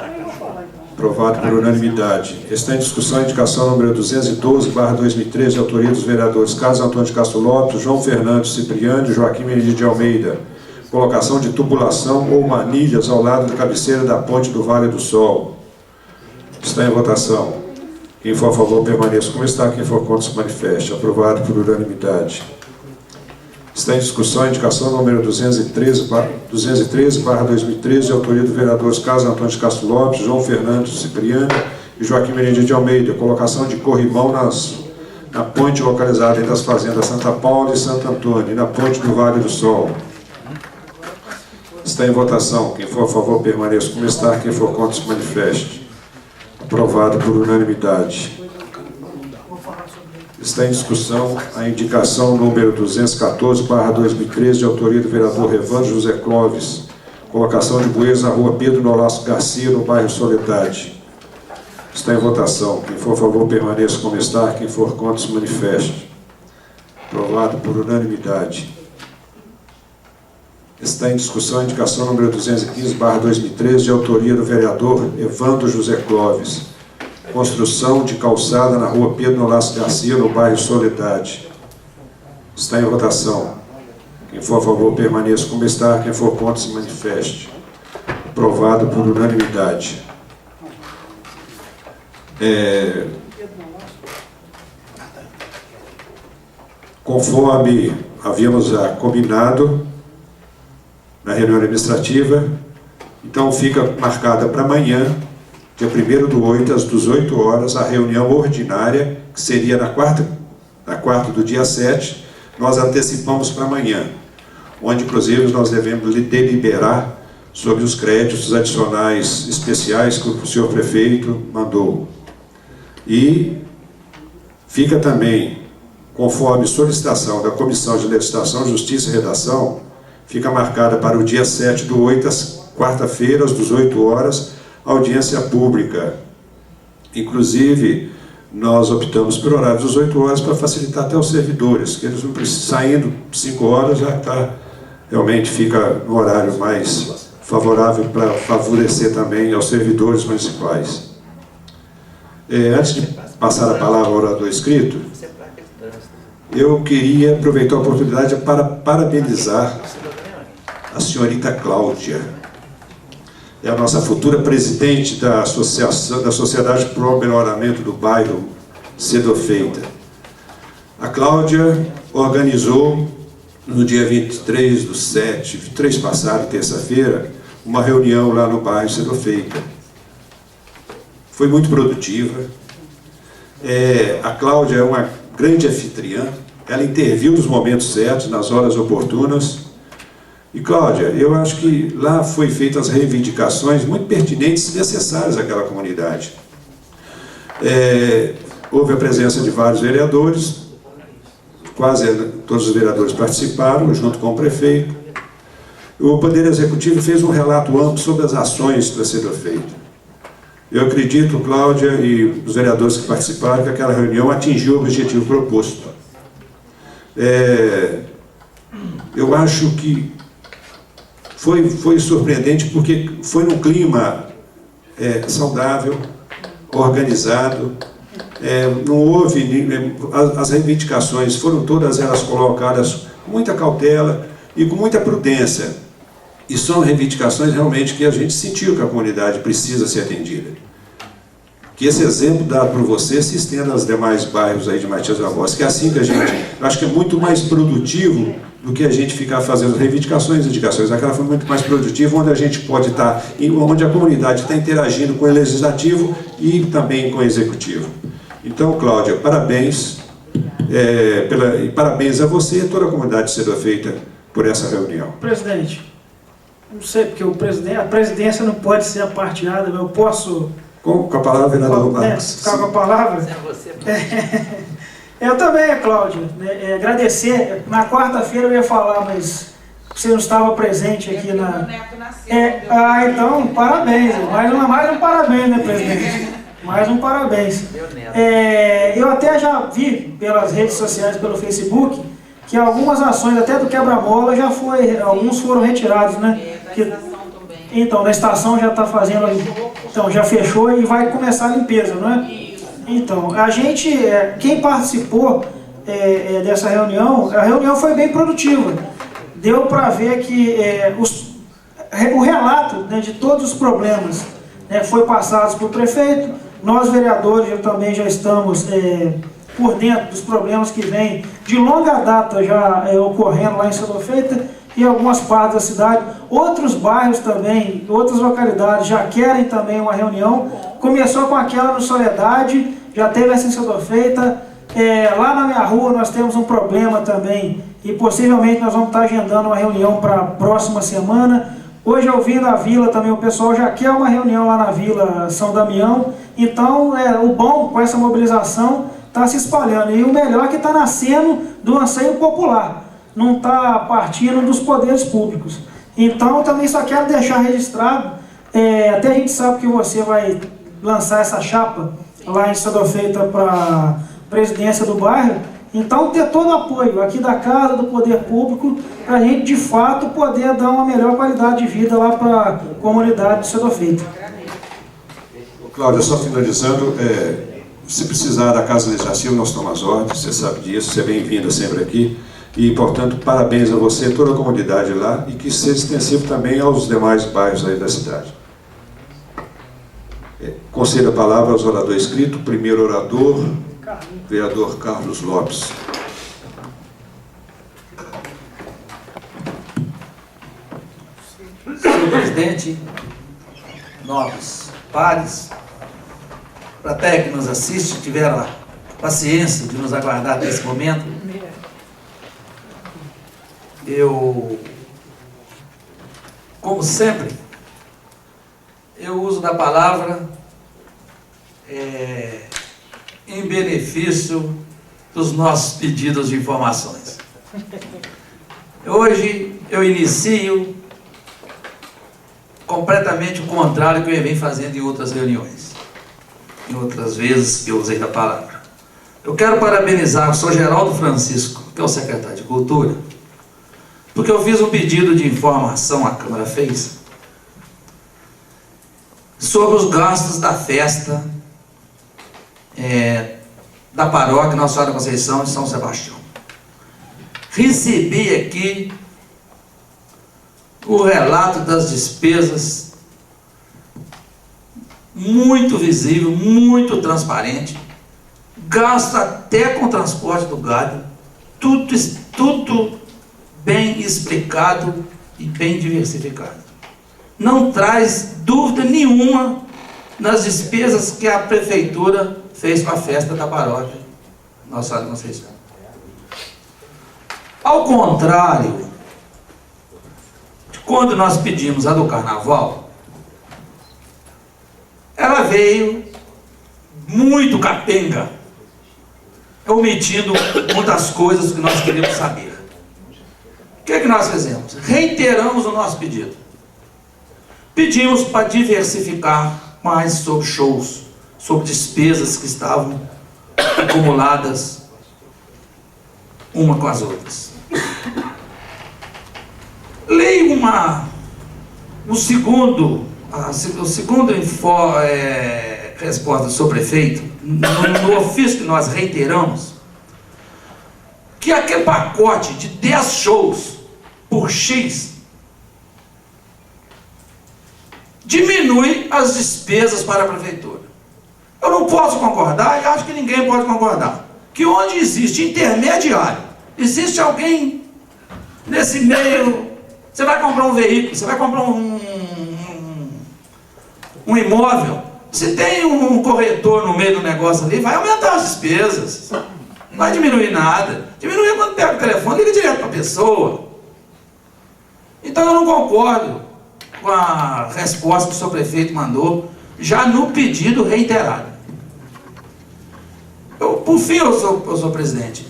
Aprovado por unanimidade. Está em discussão a indicação número 212/2013, de autoria dos vereadores Carlos Antônio de Castro Lopes, João Fernando Cipriani e Joaquim Benedito de Almeida. Colocação de tubulação ou manilhas ao lado da cabeceira da ponte do Vale do Sol. Está em votação. Quem for a favor permaneça como está, quem for contra se manifeste. Aprovado por unanimidade. Está em discussão a indicação número 213/2013, de autoria do vereadores Carlos Antônio de Castro Lopes, João Fernando Cipriani e Joaquim Benedito de Almeida. Colocação de corrimão na ponte localizada entre as fazendas Santa Paula e Santo Antônio e na ponte do Vale do Sol. Está em votação. Quem for a favor permaneça como está, quem for contra se manifeste. Aprovado por unanimidade. Está em discussão a indicação número 214/2013, de autoria do vereador Revando José Clóvis. Colocação de bueiros na rua Pedro Nolasco Garcia, no bairro Soledade. Está em votação. Quem for a favor, permaneça como está. Quem for contra, se manifeste. Aprovado por unanimidade. Está em discussão a indicação número 215/2013, de autoria do vereador Evandro José Clóvis. Construção de calçada na rua Pedro Nolasco Garcia, no bairro Soledade. Está em votação. Quem for a favor, permaneça como está. Quem for contra, se manifeste. Aprovado por unanimidade. Conforme havíamos combinado na reunião administrativa, então fica marcada para amanhã, dia 1º/8, às 18 horas, a reunião ordinária, que seria na quarta do dia 7, nós antecipamos para amanhã, onde inclusive nós devemos deliberar sobre os créditos adicionais especiais que o senhor prefeito mandou. E fica também, conforme solicitação da Comissão de Legislação, Justiça e Redação, fica marcada para o dia 7/8, quarta-feira, às 18 horas, audiência pública. Inclusive, nós optamos por horário de 18 horas para facilitar até os servidores, que eles não precisam, saindo 5 horas, já está, realmente fica no horário mais favorável para favorecer também aos servidores municipais. Antes de passar a palavra ao orador escrito, eu queria aproveitar a oportunidade para parabenizar a senhorita Cláudia. É a nossa futura presidente da Associação, da Sociedade para o Melhoramento do Bairro Cedo Feita. A Cláudia organizou, no dia 23/7, 23 passado, terça-feira, uma reunião lá no bairro Cedo Feita. Foi muito produtiva. A Cláudia é uma grande anfitriã, ela interviu nos momentos certos, nas horas oportunas. E, Cláudia, eu acho que lá foi feitas as reivindicações muito pertinentes e necessárias àquela comunidade. Houve a presença de vários vereadores, quase todos os vereadores participaram, junto com o prefeito. O Poder Executivo fez um relato amplo sobre as ações que estão sendo feitas. Eu acredito, Cláudia, e os vereadores que participaram, que aquela reunião atingiu o objetivo proposto. Eu acho que foi surpreendente, porque foi num clima saudável, organizado, não houve, as reivindicações foram todas elas colocadas com muita cautela e com muita prudência. E são reivindicações realmente que a gente sentiu que a comunidade precisa ser atendida. Que esse exemplo dado por você se estenda aos demais bairros aí de Matias Barbosa, que é assim que a gente, eu acho que é muito mais produtivo do que a gente ficar fazendo reivindicações e indicações. Aquela foi muito mais produtiva, onde a gente pode estar, onde a comunidade está interagindo com o legislativo e também com o executivo. Então, Cláudia, parabéns, e parabéns a você e a toda a comunidade de Cedo Feita por essa reunião. Presidente, não sei, porque a presidência não pode ser apartilhada, eu posso... Com a palavra, vereador Marcos. Ficar com a palavra? Eu também, Cláudia, agradecer. Na quarta-feira eu ia falar, mas você não estava presente aqui na... então, parabéns. Mais um parabéns, né, presidente? Mais um parabéns. Eu até já vi pelas redes sociais, pelo Facebook, que algumas ações, até do quebra-mola, alguns foram retirados, né? Então, na estação já está fazendo, então já fechou e vai começar a limpeza, não é? Então, a gente, quem participou dessa reunião, a reunião foi bem produtiva. Deu para ver que o relato, né, de todos os problemas, né, foi passado para o prefeito. Nós, vereadores, também já estamos por dentro dos problemas que vêm de longa data já ocorrendo lá em Cedo Feita e algumas partes da cidade. Outros bairros também, outras localidades já querem também uma reunião. Começou com aquela no Soledade, já teve essa em Cedo Feita. Lá na minha rua nós temos um problema também e possivelmente nós vamos estar agendando uma reunião para a próxima semana. Hoje eu vi na vila também, o pessoal já quer uma reunião lá na Vila São Damião. Então, o bom com essa mobilização está se espalhando. E o melhor é que está nascendo do anseio popular, não está partindo dos poderes públicos. Então, também só quero deixar registrado, até a gente sabe que você vai lançar essa chapa lá em Sadofeita para presidência do bairro. Então, ter todo o apoio aqui da Casa, do Poder Público, para a gente, de fato, poder dar uma melhor qualidade de vida lá para a comunidade de Sadofeita. Cláudia, só finalizando, se precisar da Casa Legislativa, nós tomamos ordens, você sabe disso, você é bem-vinda sempre aqui. E, portanto, parabéns a você e toda a comunidade lá, e que seja extensivo também aos demais bairros aí da cidade. Concedo a palavra aos oradores inscritos. Primeiro orador, vereador Carlos Lopes. Senhor presidente, nobres pares, plateia que nos assiste, tiveram a paciência de nos aguardar nesse momento. Eu, como sempre, eu uso da palavra em benefício dos nossos pedidos de informações. Hoje eu inicio completamente o contrário que eu venho fazendo em outras reuniões, em outras vezes que eu usei da palavra. Eu quero parabenizar o senhor Geraldo Francisco, que é o secretário de Cultura, porque eu fiz um pedido de informação, a Câmara fez, sobre os gastos da festa da paróquia Nossa Senhora da Conceição de São Sebastião. Recebi aqui o relato das despesas, muito visível, muito transparente, gasto até com o transporte do gado, tudo bem explicado e bem diversificado. Não traz dúvida nenhuma nas despesas que a prefeitura fez com a festa da paróquia Nossa Senhora da Conceição. Ao contrário, quando nós pedimos a do carnaval, ela veio muito capenga, omitindo muitas coisas que nós queríamos saber. O que é que nós fizemos? Reiteramos o nosso pedido. Pedimos para diversificar mais sobre shows, sobre despesas que estavam acumuladas uma com as outras. Leio o segundo resposta do senhor prefeito, no ofício que nós reiteramos, que aquele pacote de 10 shows por X diminui as despesas para a prefeitura. Eu não posso concordar, e acho que ninguém pode concordar, que onde existe intermediário, existe alguém nesse meio. Você vai comprar um veículo, você vai comprar um imóvel, se tem um corretor no meio do negócio ali, vai aumentar as despesas, não vai diminuir nada. Diminuir quando pega o telefone, liga direto para a pessoa. Então eu não concordo com a resposta que o senhor prefeito mandou, já no pedido reiterado. Por fim, senhor presidente,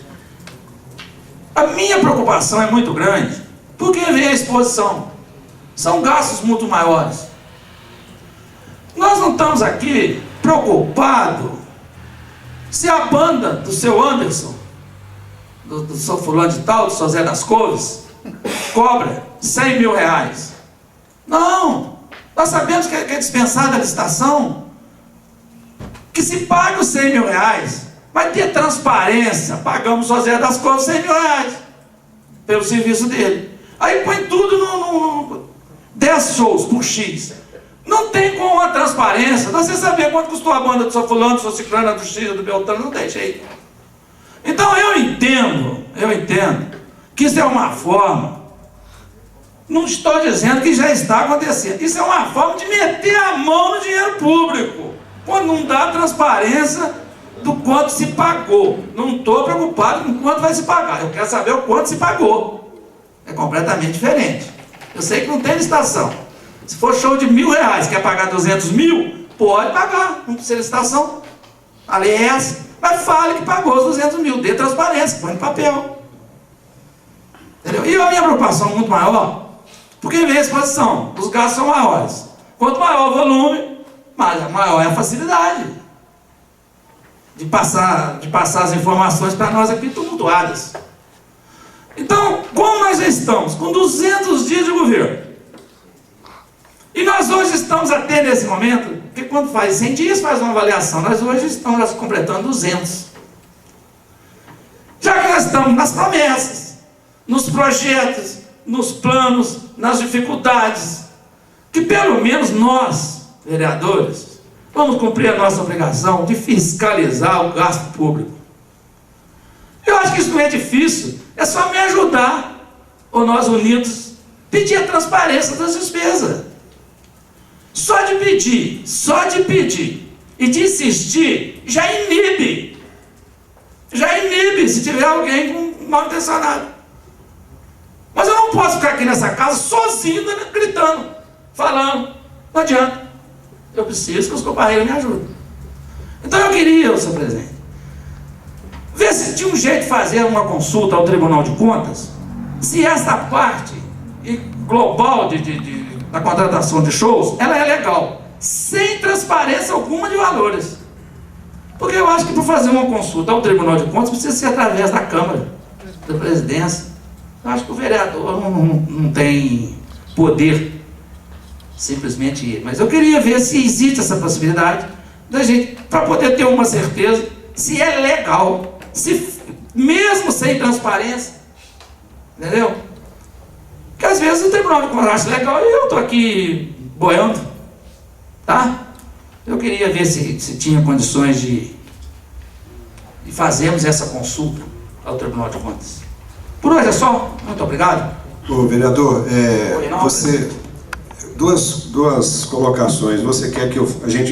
a minha preocupação é muito grande, porque vem a exposição. São gastos muito maiores. Nós não estamos aqui preocupados se a banda do seu Anderson, do seu fulano de tal, do seu Zé das Couves, cobra 100 mil reais. Não, nós sabemos que é dispensada a licitação, que se paga os 100 mil reais, vai ter transparência, pagamos o Zé das Couves 100 mil reais, pelo serviço dele. Aí põe tudo no 10 shows por X. Não tem como a transparência, você saber quanto custou a banda do seu fulano, do seu ciclano, do X, do Beltrano, não tem jeito. Então eu entendo que isso é uma forma, não estou dizendo que já está acontecendo, isso é uma forma de meter a mão no dinheiro público, quando não dá transparência do quanto se pagou. Não estou preocupado com quanto vai se pagar, eu quero saber o quanto se pagou. É completamente diferente. Eu sei que não tem licitação. Se for show de R$1.000, quer pagar 200 mil, pode pagar, não precisa de licitação. A lei é essa. Mas fale que pagou os 200 mil, dê transparência, põe no papel. Entendeu? E a minha preocupação muito maior, porque vem a exposição, os gastos são maiores. Quanto maior o volume, mas maior é a facilidade de passar as informações para nós aqui tumultuadas. Então, como nós já estamos com 200 dias de governo, e nós hoje estamos até nesse momento, porque quando faz 100 dias faz uma avaliação, nós hoje estamos completando 200. Já que nós estamos nas promessas, nos projetos, nos planos, nas dificuldades, que pelo menos nós, vereadores, vamos cumprir a nossa obrigação de fiscalizar o gasto público. Eu acho que isso não é difícil, é só me ajudar, ou nós unidos, pedir a transparência das despesas. Só de pedir e de insistir, já inibe se tiver alguém com mal intencionado. Mas eu não posso ficar aqui nessa casa sozinho, gritando, falando, não adianta. Eu preciso que os companheiros me ajudem. Então eu queria, senhor presidente, ver se tinha um jeito de fazer uma consulta ao Tribunal de Contas, se essa parte global da contratação de shows, ela é legal, sem transparência alguma de valores. Porque eu acho que para fazer uma consulta ao Tribunal de Contas precisa ser através da Câmara, da Presidência. Eu acho que o vereador não tem poder simplesmente ir. Mas eu queria ver se existe essa possibilidade da gente, para poder ter uma certeza se é legal, se mesmo sem transparência, entendeu? Porque às vezes o Tribunal de Contas acha legal e eu estou aqui boiando, tá? Eu queria ver se tinha condições de fazermos essa consulta ao Tribunal de Contas. Por hoje é só. Muito obrigado. Ô, vereador, você... Duas colocações. Você quer que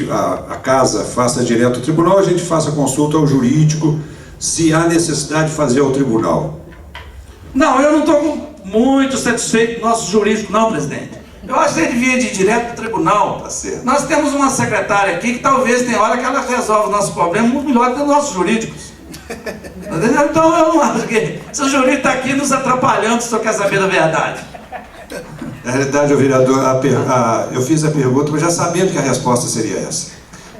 a casa faça direto ao tribunal, a gente faça consulta ao jurídico, se há necessidade de fazer ao tribunal? Não, eu não estou muito satisfeito com o nosso jurídico, não, presidente. Eu acho que ele devia ir direto para o tribunal. Tá certo. Nós temos uma secretária aqui que talvez tenha hora que ela resolve o nosso problema muito melhor do que os nossos jurídicos. Então eu não acho que se o jurídico está aqui nos atrapalhando, se o senhor quer saber da verdade. Na realidade, o vereador, eu fiz a pergunta, mas já sabendo que a resposta seria essa.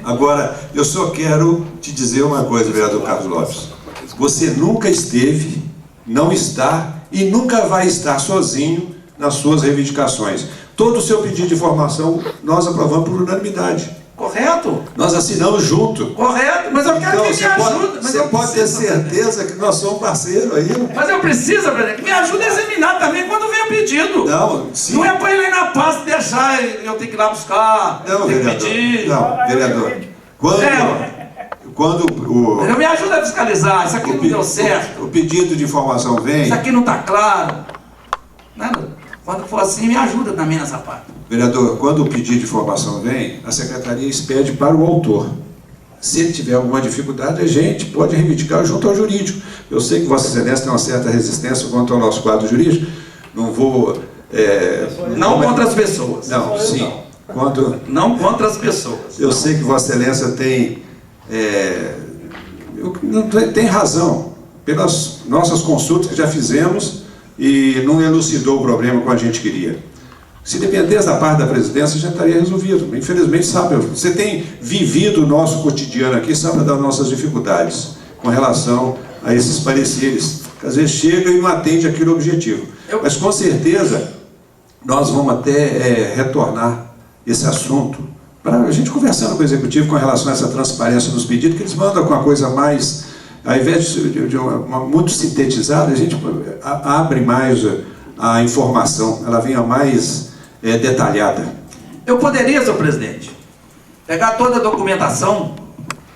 Agora, eu só quero te dizer uma coisa, vereador Carlos Lopes. Você nunca esteve, não está e nunca vai estar sozinho nas suas reivindicações. Todo o seu pedido de informação, nós aprovamos por unanimidade. Correto? Nós assinamos junto. Correto, mas eu quero que me ajude. Você pode ter certeza que nós somos parceiros aí. Mas eu preciso, presidente, que me ajude a examinar também quando vem o pedido. Não, sim. Não é para ele ir na pasta e deixar eu ter que ir lá buscar, não, ter vereador, que pedir. Não, vereador. Eu me ajuda a fiscalizar, isso aqui não deu certo. O pedido de informação vem... Isso aqui não está claro. Né? Quando for assim, me ajuda também nessa parte. Vereador, quando o pedido de informação vem, a secretaria expede para o autor. Se ele tiver alguma dificuldade, a gente pode reivindicar junto ao jurídico. Eu sei que Vossa Excelência tem uma certa resistência quanto ao nosso quadro jurídico. Não vou... não contra as pessoas. Não, sim. Não contra as pessoas. Eu sei que Vossa Excelência tem razão. Pelas nossas consultas que já fizemos e não elucidou o problema como a gente queria. Se dependesse da parte da presidência, já estaria resolvido. Infelizmente, sabe, você tem vivido o nosso cotidiano aqui, sabe das nossas dificuldades com relação a esses pareceres, que às vezes chega e não atende aquele objetivo. Mas com certeza, nós vamos até retornar esse assunto, para a gente conversando com o Executivo com relação a essa transparência nos pedidos, que eles mandam com uma coisa mais, ao invés de uma muito sintetizada, a gente abre mais a informação, ela venha mais detalhada. Eu poderia, senhor presidente, pegar toda a documentação,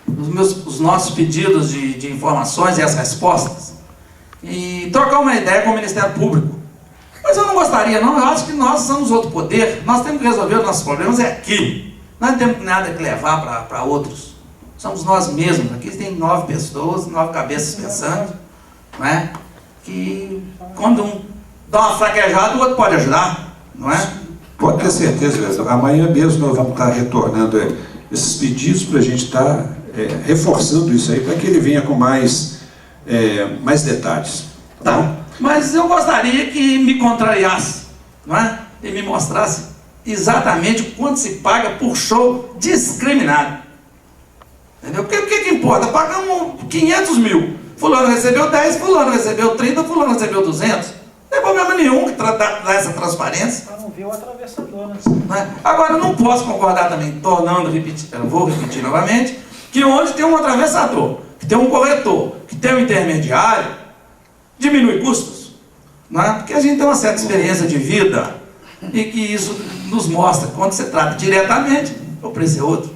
os nossos pedidos de informações e as respostas, e trocar uma ideia com o Ministério Público. Mas eu não gostaria, não. Eu acho que nós somos outro poder, nós temos que resolver os nossos problemas aqui. Nós não temos nada que levar para outros. Somos nós mesmos. Aqui tem 9 pessoas, 9 cabeças pensando, não é? Que quando um dá uma fraquejada, o outro pode ajudar, não é? Pode ter certeza, vereador. Amanhã mesmo nós vamos estar retornando esses pedidos para a gente estar reforçando isso aí, para que ele venha com mais detalhes. Tá. Mas eu gostaria que me contrariasse, não é? E me mostrasse exatamente quanto se paga por show discriminado. Entendeu? Porque o que importa? Pagamos 500 mil. Fulano recebeu 10, fulano recebeu 30, fulano recebeu 200. Não tem problema nenhum que dar essa transparência. Para não ver o atravessador, né? Agora, não posso concordar também, vou repetir novamente, que onde tem um atravessador, que tem um corretor, que tem um intermediário, diminui custos. Não é? Porque a gente tem uma certa experiência de vida e que isso nos mostra que quando se trata diretamente, o preço é outro.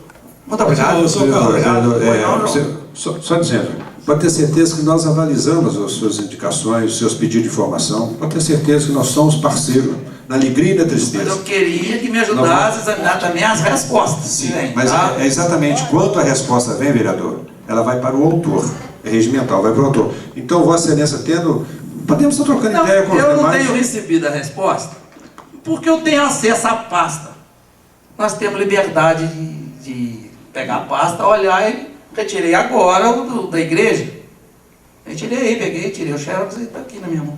Muito obrigado. Só dizendo, pode ter certeza que nós analisamos as suas indicações, os seus pedidos de informação, pode ter certeza que nós somos parceiros, na alegria e na tristeza. Mas eu queria que me ajudasse a examinar também as respostas. Sim, mas é exatamente quando a resposta vem, vereador, ela vai para o autor, é regimental, vai para o autor. Então, Vossa Excelência, podemos estar trocando ideia com os demais. Eu não tenho recebido a resposta, porque eu tenho acesso à pasta. Nós temos liberdade de pegar a pasta, olhar e retirei agora o da igreja. Retirei, tirei o xerox e está aqui na minha mão.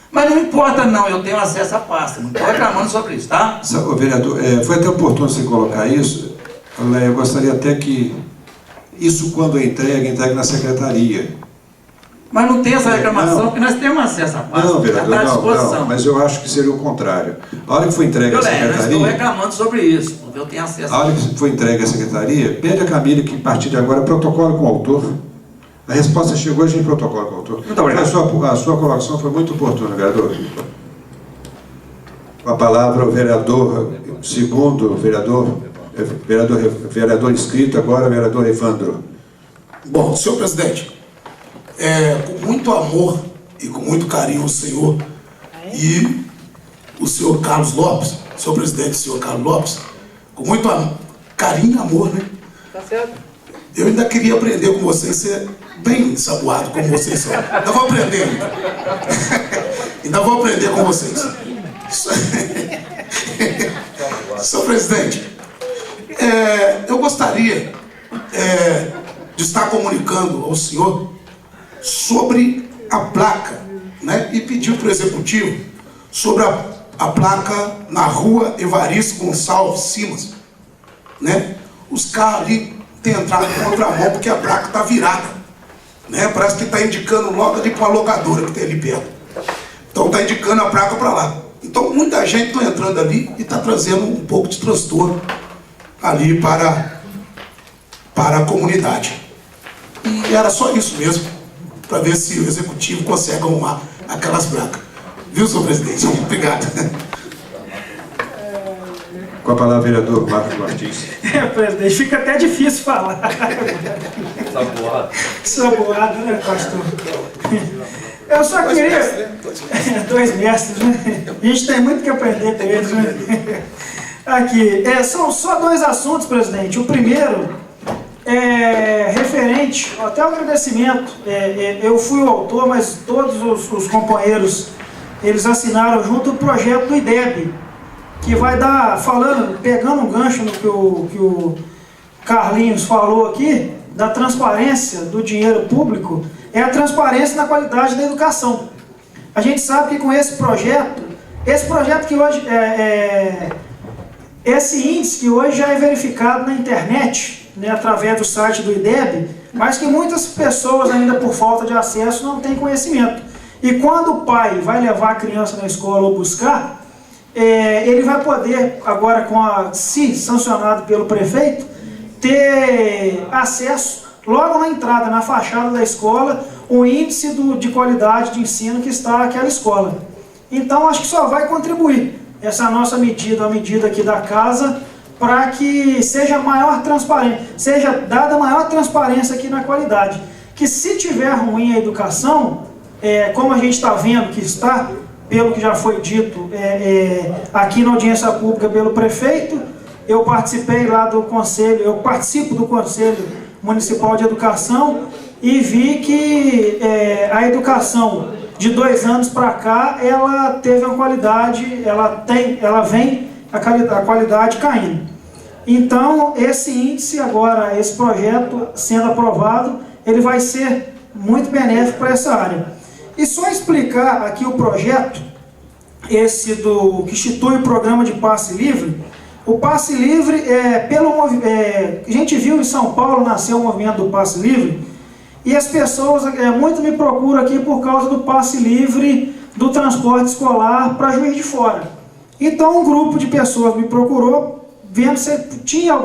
Mas não importa não, eu tenho acesso à pasta, não estou reclamando sobre isso, tá? Vereador, foi até oportuno você colocar isso. Eu gostaria até que isso, quando entregue na secretaria. Mas não tem essa reclamação, porque nós temos acesso à pasta. Não, vereador, está à disposição. não, mas eu acho que seria o contrário. A hora que for entregue à secretaria... Eu estou reclamando sobre isso, porque eu tenho acesso a hora que for entregue à secretaria, pede a Camila que, a partir de agora, protocole com o autor. A resposta chegou, a gente protocola com o autor. Muito obrigado. A sua colocação foi muito oportuna, vereador. Com a palavra o vereador, segundo vereador inscrito, agora vereador Evandro. Bom, senhor presidente, com muito amor e com muito carinho o senhor e o senhor Carlos Lopes, senhor presidente, o senhor Carlos Lopes, com muito carinho e amor, né? Tá certo. Eu ainda queria aprender com vocês, ser bem ensaboado como vocês são. Ainda vou aprender. Ainda vou aprender com vocês. Senhor presidente, eu gostaria de estar comunicando ao senhor sobre a placa, né? E pedir para o executivo sobre a placa na rua Evaristo Gonçalves Simas, né? Os carros ali têm entrado em contramão porque a placa está virada, né? Parece que está indicando logo ali para uma locadora que tem ali perto. Então está indicando a placa para lá. Então muita gente está entrando ali e está trazendo um pouco de transtorno ali para a comunidade. E era só isso mesmo, para ver se o executivo consegue arrumar aquelas placas. Viu, senhor presidente? Obrigado. Com a palavra, vereador Marcos Martins. Presidente, fica até difícil falar. Saboado, né, pastor? Eu só queria... 2 mestres, né? A gente tem muito que aprender com eles, né? Aqui, são só 2 assuntos, presidente. O primeiro é referente, até o agradecimento. Eu fui o autor, mas todos os companheiros, eles assinaram junto o projeto do IDEB, que vai dar, pegando um gancho no que o Carlinhos falou aqui, da transparência do dinheiro público, é a transparência na qualidade da educação. A gente sabe que com esse projeto que hoje, esse índice que hoje já é verificado na internet, né, através do site do IDEB, mas que muitas pessoas ainda por falta de acesso não têm conhecimento. E quando o pai vai levar a criança na escola ou buscar, ele vai poder, agora se sancionado pelo prefeito, ter acesso logo na entrada, na fachada da escola, o índice de qualidade de ensino que está naquela escola. Então acho que só vai contribuir essa nossa medida, a medida aqui da casa, para que seja maior transparência, seja dada maior transparência aqui na qualidade. Que se tiver ruim a educação, como a gente está vendo que está, pelo que já foi dito aqui na audiência pública pelo prefeito, eu participei lá do conselho, eu participo do Conselho Municipal de Educação e vi que a educação de 2 anos para cá, ela teve uma qualidade, ela vem a qualidade caindo. Então, esse índice agora, esse projeto sendo aprovado, ele vai ser muito benéfico para essa área. E só explicar aqui o projeto, que institui o programa de passe livre. O passe livre, a gente viu em São Paulo nascer o movimento do passe livre, e as pessoas muito me procuram aqui por causa do passe livre do transporte escolar para Juiz de Fora. Então um grupo de pessoas me procurou, vendo se tinha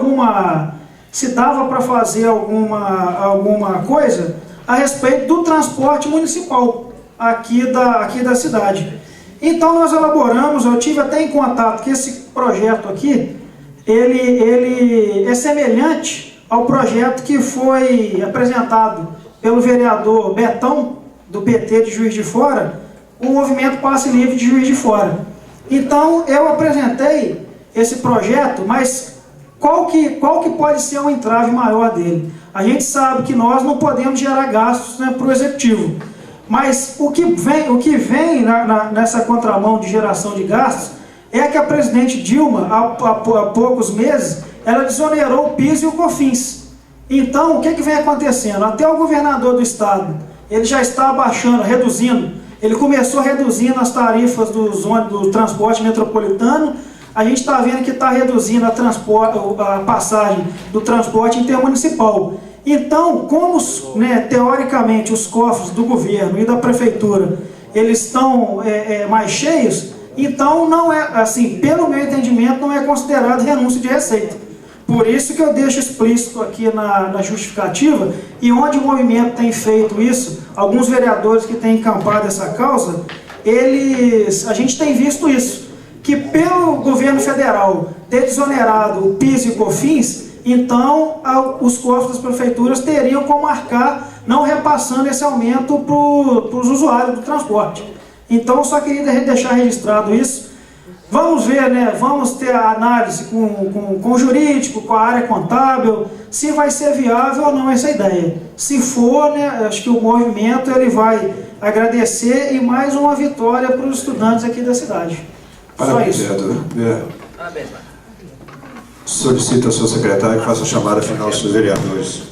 se dava para fazer alguma coisa a respeito do transporte municipal aqui da cidade. Então nós elaboramos, eu tive até em contato que esse projeto aqui, ele é semelhante ao projeto que foi apresentado pelo vereador Betão, do PT de Juiz de Fora, o movimento Passe Livre de Juiz de Fora. Então eu apresentei esse projeto, mas qual que pode ser um entrave maior dele? A gente sabe que nós não podemos gerar gastos, né, para o executivo, mas o que vem nessa contramão de geração de gastos é que a presidente Dilma, há poucos meses, ela desonerou o PIS e o COFINS. Então, o que vem acontecendo? Até o governador do estado, ele já está abaixando, reduzindo. Ele começou reduzindo as tarifas do transporte metropolitano. A gente está vendo que está reduzindo a passagem do transporte intermunicipal. Então, como teoricamente os cofres do governo e da prefeitura eles estão mais cheios, então não é assim, pelo meu entendimento, não é considerado renúncia de receita. Por isso que eu deixo explícito aqui na justificativa, e onde o movimento tem feito isso, alguns vereadores que têm encampado essa causa, a gente tem visto isso, que pelo governo federal ter desonerado o PIS e o COFINS, então os cofres das prefeituras teriam como arcar, não repassando esse aumento para os usuários do transporte. Então eu só queria deixar registrado isso. Vamos ver, vamos ter a análise com o jurídico, com a área contábil, se vai ser viável ou não essa ideia. Se for, acho que o movimento ele vai agradecer, e mais uma vitória para os estudantes aqui da cidade. Parabéns, só isso. vereador. Parabéns, Solicito ao seu secretário que faça a chamada final dos seus vereadores.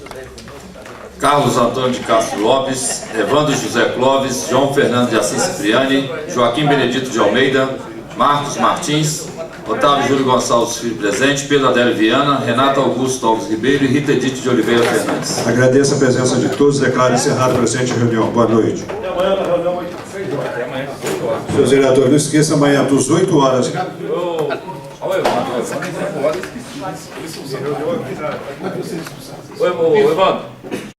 Carlos Antônio de Castro Lopes, Evandro José Clóvis, João Fernando de Assis Cipriani, Joaquim Benedito de Almeida, Marcos Martins, Otávio Júlio Gonçalves Filho presente, Pedro Adélio Viana, Renato Augusto Alves Ribeiro e Rita Edith de Oliveira Fernandes. Agradeço a presença de todos e declaro encerrada a presente reunião. Boa noite. Seus vereadores, não esqueça, amanhã, às 8 horas. Oi, Evandro.